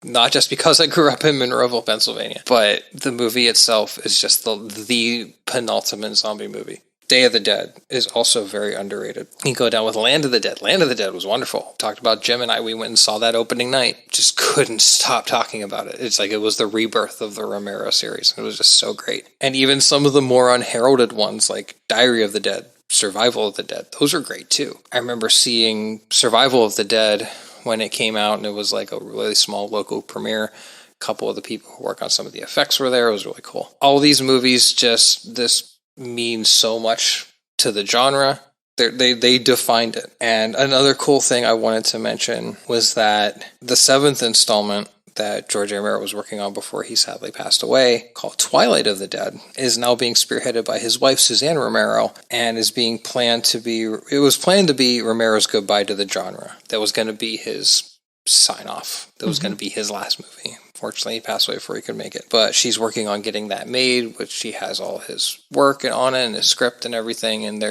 Not just because I grew up in Monroeville, Pennsylvania, but the movie itself is just the penultimate zombie movie. Day of the Dead is also very underrated. You go down with Land of the Dead. Land of the Dead was wonderful. Talked about Jim and I. We went and saw that opening night. Just couldn't stop talking about it. It's like it was the rebirth of the Romero series. It was just so great. And even some of the more unheralded ones like Diary of the Dead, Survival of the Dead, those are great too. I remember seeing Survival of the Dead when it came out, and it was like a really small local premiere. A couple of the people who work on some of the effects were there. It was really cool. All these movies this means so much to the genre. They defined it. And another cool thing I wanted to mention was that the 7th installment that George A. Romero was working on before he sadly passed away, called Twilight of the Dead, is now being spearheaded by his wife, Suzanne Romero, and it was planned to be Romero's goodbye to the genre. That was going to be his sign-off. That was going to be his last movie. Fortunately, he passed away before he could make it. But she's working on getting that made, which she has all his work on it and his script and everything, and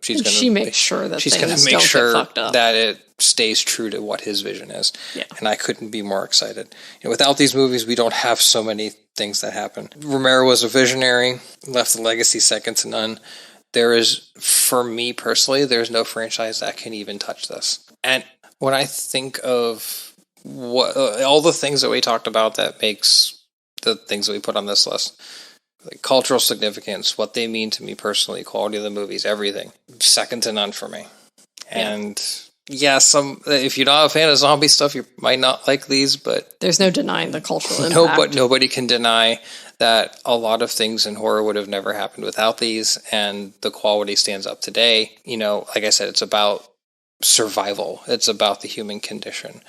she makes sure that she's going to make sure that it stays true to what his vision is. Yeah. And I couldn't be more excited. Without these movies, we don't have so many things that happen. Romero was a visionary, left a legacy second to none. For me personally, there's no franchise that can even touch this. And when I think of all the things that we talked about that makes the things that we put on this list, like cultural significance, what they mean to me personally, quality of the movies, everything, second to none for me. And yeah, if you're not a fan of zombie stuff, you might not like these, but there's no denying the cultural impact. Nobody can deny that a lot of things in horror would have never happened without these, and the quality stands up today. Like I said, it's about survival. It's about the human condition,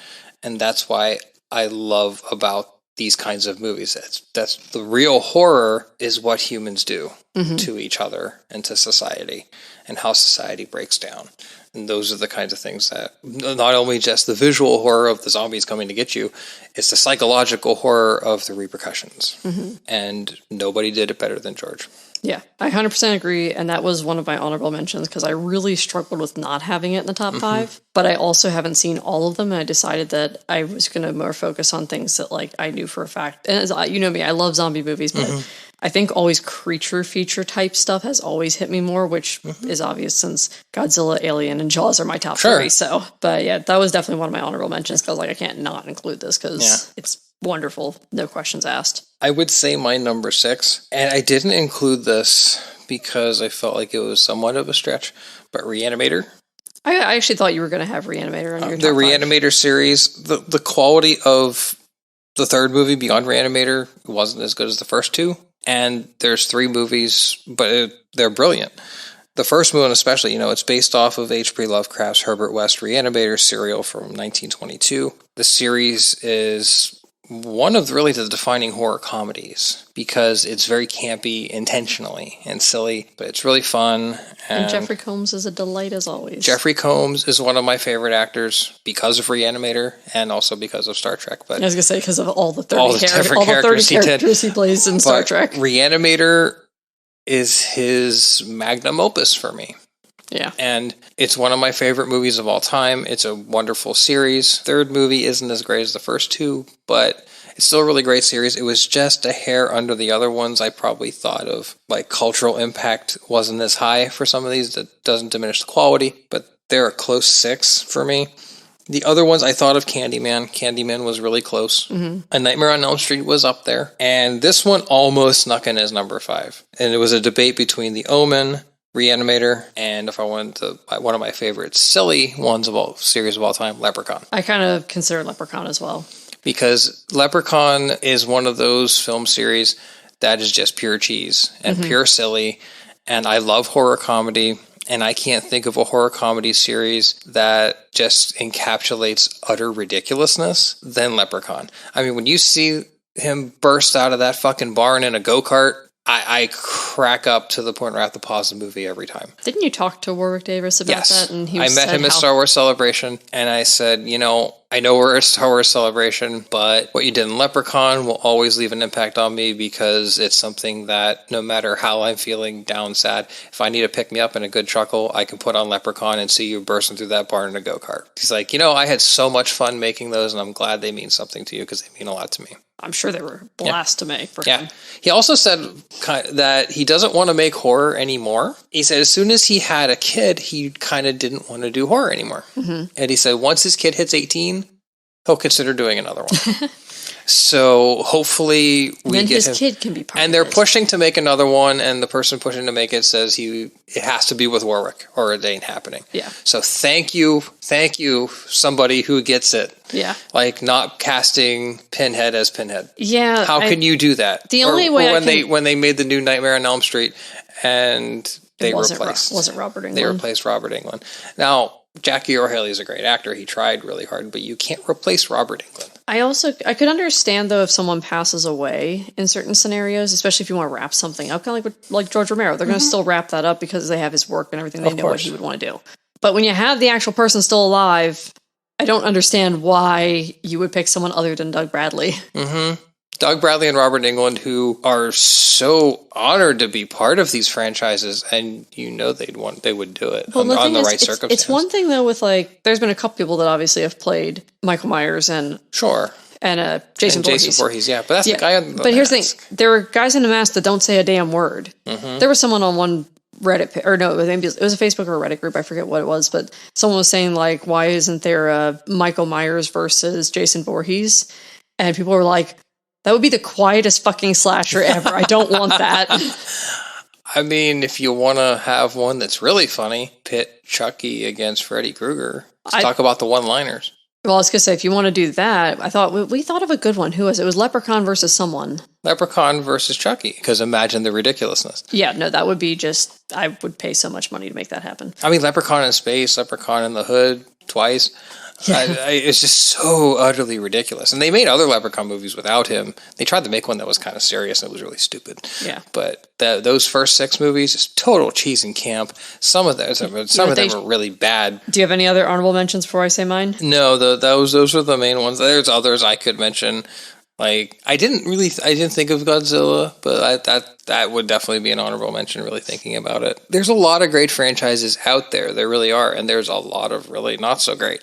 and that's why I love about these kinds of movies. That's the real horror is what humans do to each other and to society, and how society breaks down. And those are the kinds of things that not only just the visual horror of the zombies coming to get you, it's the psychological horror of the repercussions. And nobody did it better than George. Yeah, I 100% agree. And that was one of my honorable mentions because I really struggled with not having it in the top 5. But I also haven't seen all of them. And I decided that I was going to more focus on things that I knew for a fact. And as you know me, I love zombie movies, but I think always creature feature type stuff has always hit me more, which is obvious since Godzilla, Alien, and Jaws are my top 3. So, but yeah, that was definitely one of my honorable mentions because I can't not include this because it's wonderful. No questions asked. I would say my number 6, and I didn't include this because I felt like it was somewhat of a stretch, but Reanimator. I actually thought you were going to have Reanimator on your top the 5. Reanimator series. The quality of the third movie, Beyond Reanimator, wasn't as good as the first 2. And there's 3 movies, but they're brilliant. The first one especially, it's based off of H.P. Lovecraft's Herbert West Reanimator serial from 1922. The series is one of really the defining horror comedies because it's very campy intentionally and silly, but it's really fun. And Jeffrey Combs is a delight as always. Jeffrey Combs is one of my favorite actors because of Reanimator and also because of Star Trek. But I was going to say because of all the 30 characters he plays in Star Trek. Reanimator is his magnum opus for me. Yeah. And it's one of my favorite movies of all time. It's a wonderful series. Third movie isn't as great as the first 2, but it's still a really great series. It was just a hair under the other ones. I probably thought of cultural impact wasn't as high for some of these. That doesn't diminish the quality, but they're a close 6 for me. The other ones, I thought of Candyman. Candyman was really close. A Nightmare on Elm Street was up there. And this one almost snuck in as number 5. And it was a debate between The Omen, Reanimator, and if I wanted to, one of my favorite silly ones series of all time, Leprechaun. I kind of consider Leprechaun as well. Because Leprechaun is one of those film series that is just pure cheese and pure silly. And I love horror comedy. And I can't think of a horror comedy series that just encapsulates utter ridiculousness than Leprechaun. I mean, when you see him burst out of that fucking barn in a go-kart, I crack up to the point where I have to pause the movie every time. Didn't you talk to Warwick Davis about that? And I met him at Star Wars Celebration, and I said, I know we're at Star Wars Celebration, but what you did in Leprechaun will always leave an impact on me because it's something that no matter how I'm feeling down, sad, if I need to pick me up and a good chuckle, I can put on Leprechaun and see you bursting through that barn in a go-kart. He's like, I had so much fun making those, and I'm glad they mean something to you because they mean a lot to me. I'm sure they were a blast to make for him. He also said that he doesn't want to make horror anymore. He said as soon as he had a kid, he kind of didn't want to do horror anymore. And he said once his kid hits 18, he'll consider doing another one. So hopefully his kid can be part and they're pushing to make another one, and the person pushing to make it says it has to be with Warwick or it ain't happening. Yeah. So thank you, somebody who gets it. Yeah. Not casting Pinhead as Pinhead. Yeah. How can you do that? The only way when they made the new Nightmare on Elm Street and they wasn't Robert Englund. They replaced Robert Englund. Now, Jackie Earle Haley is a great actor. He tried really hard, but you can't replace Robert Englund. I could understand, though, if someone passes away in certain scenarios, especially if you want to wrap something up, kind of like George Romero. They're going to still wrap that up because they have his work and everything. They know what he would want to do. But when you have the actual person still alive, I don't understand why you would pick someone other than Doug Bradley. Doug Bradley and Robert Englund, who are so honored to be part of these franchises, and they would do it on the right circumstances. It's one thing though with there's been a couple people that obviously have played Michael Myers and Jason Voorhees. But that's the guy on the But here's the thing: there are guys in the mask that don't say a damn word. There was someone on one Reddit, it was a Facebook or a Reddit group, I forget what it was, but someone was saying why isn't there a Michael Myers versus Jason Voorhees? And people were like, that would be the quietest fucking slasher ever. I don't want that. I mean, if you want to have one that's really funny, pit Chucky against Freddy Krueger. Let's talk about the one-liners. Well, I was going to say, if you want to do that, I thought we thought of a good one. Who was it? It was Leprechaun versus someone. Leprechaun versus Chucky, because imagine the ridiculousness. Yeah, no, that would be just, I would pay so much money to make that happen. I mean, Leprechaun in space, Leprechaun in the Hood, twice. Yeah. It's just so utterly ridiculous. And they made other Leprechaun movies without him. They tried to make one that was kind of serious, and it was really stupid. Yeah. But those first 6 movies is total cheese and camp. Some of them are really bad. Do you have any other honorable mentions before I say mine? No, those are the main ones. There's others I could mention. Like, I didn't think of Godzilla, but that would definitely be an honorable mention, really thinking about it. There's a lot of great franchises out there. There really are. And there's a lot of really not so great.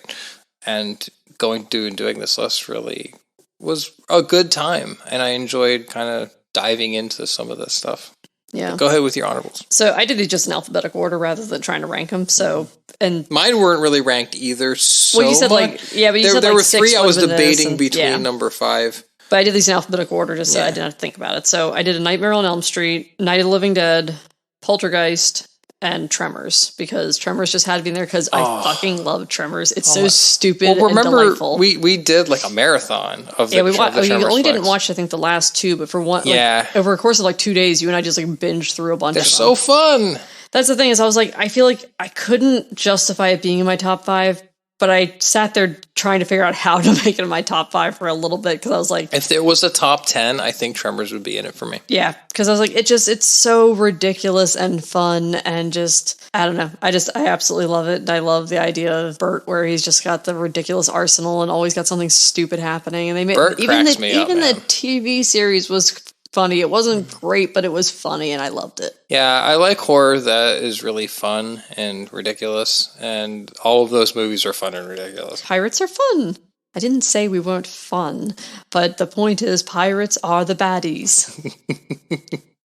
And going through and doing this list really was a good time. And I enjoyed kind of diving into some of this stuff. Yeah. Go ahead with your honorables. So I did these just in alphabetical order rather than trying to rank them. So, and mine weren't really ranked either. So well, you said much. There were 3 I was debating between number 5. But I did these in alphabetical order just so I didn't have to think about it. So I did A Nightmare on Elm Street, Night of the Living Dead, Poltergeist, and Tremors, because Tremors just had to be in there because I fucking love Tremors. It's so stupid and delightful. We did like a marathon of the we only didn't flicks. watch, I think, the last 2, but for one, over a course of like 2 days, you and I just like binged through a bunch of them. They're so fun. That's the thing is I was like, I feel like I couldn't justify it being in my top 5, but I sat there trying to figure out how to make it in my top 5 for a little bit because I was like... If there was a top 10, I think Tremors would be in it for me. Yeah, because I was like, it's so ridiculous and fun and just... I don't know. I absolutely love it. I love the idea of Bert where he's just got the ridiculous arsenal and always got something stupid happening. And they made Bert cracks me up, even the TV series was funny. It wasn't great, but it was funny and I loved it. Yeah, I like horror that is really fun and ridiculous, and all of those movies are fun and ridiculous. Pirates are fun. I didn't say we weren't fun, but the point is pirates are the baddies.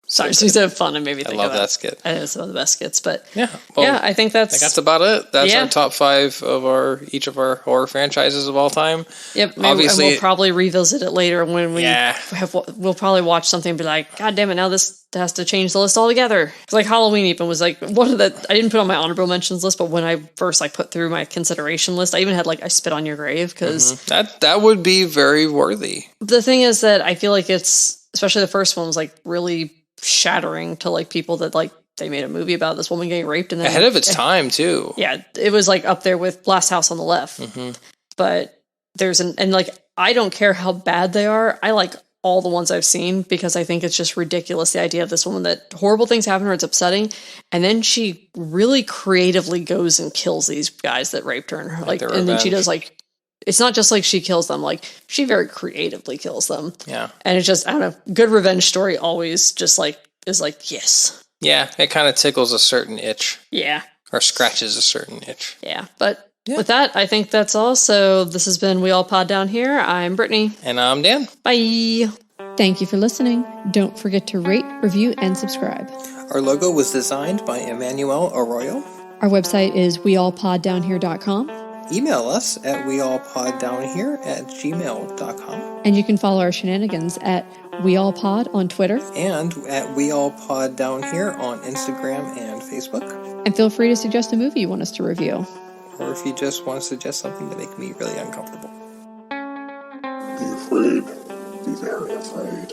Sorry, so you said fun and made me think of that. I love that skit. I know, some of the best skits, but I think that's about it. That's our top 5 of each of our horror franchises of all time. Yep, obviously, and we'll probably revisit it later when we'll probably watch something and be like, God damn it, now this has to change the list altogether. It's like Halloween even was like one of the, I didn't put on my honorable mentions list, but when I first put through my consideration list, I even had I Spit on Your Grave because that would be very worthy. The thing is that I feel like it's, especially the first one was really shattering to people that they made a movie about this woman getting raped and then ahead of its time too. Yeah, it was up there with Last House on the Left. But there's I don't care how bad they are. I like all the ones I've seen because I think it's just ridiculous, the idea of this woman that horrible things happen to her, it's upsetting, and then she really creatively goes and kills these guys that raped her and then she does it's not just she kills them, she very creatively kills them. Yeah. And it's just, I don't know, good revenge story always just is yes. Yeah, it kind of tickles a certain itch. Yeah. Or scratches a certain itch. Yeah, but with that, I think that's all. So this has been We All Pod Down Here. I'm Brittany. And I'm Dan. Bye. Thank you for listening. Don't forget to rate, review, and subscribe. Our logo was designed by Emmanuel Arroyo. Our website is weallpoddownhere.com. Email us at weallpoddownhere@gmail.com. And you can follow our shenanigans at weallpod on Twitter. And at weallpoddownhere on Instagram and Facebook. And feel free to suggest a movie you want us to review. Or if you just want to suggest something to make me really uncomfortable. Be afraid. Be very afraid.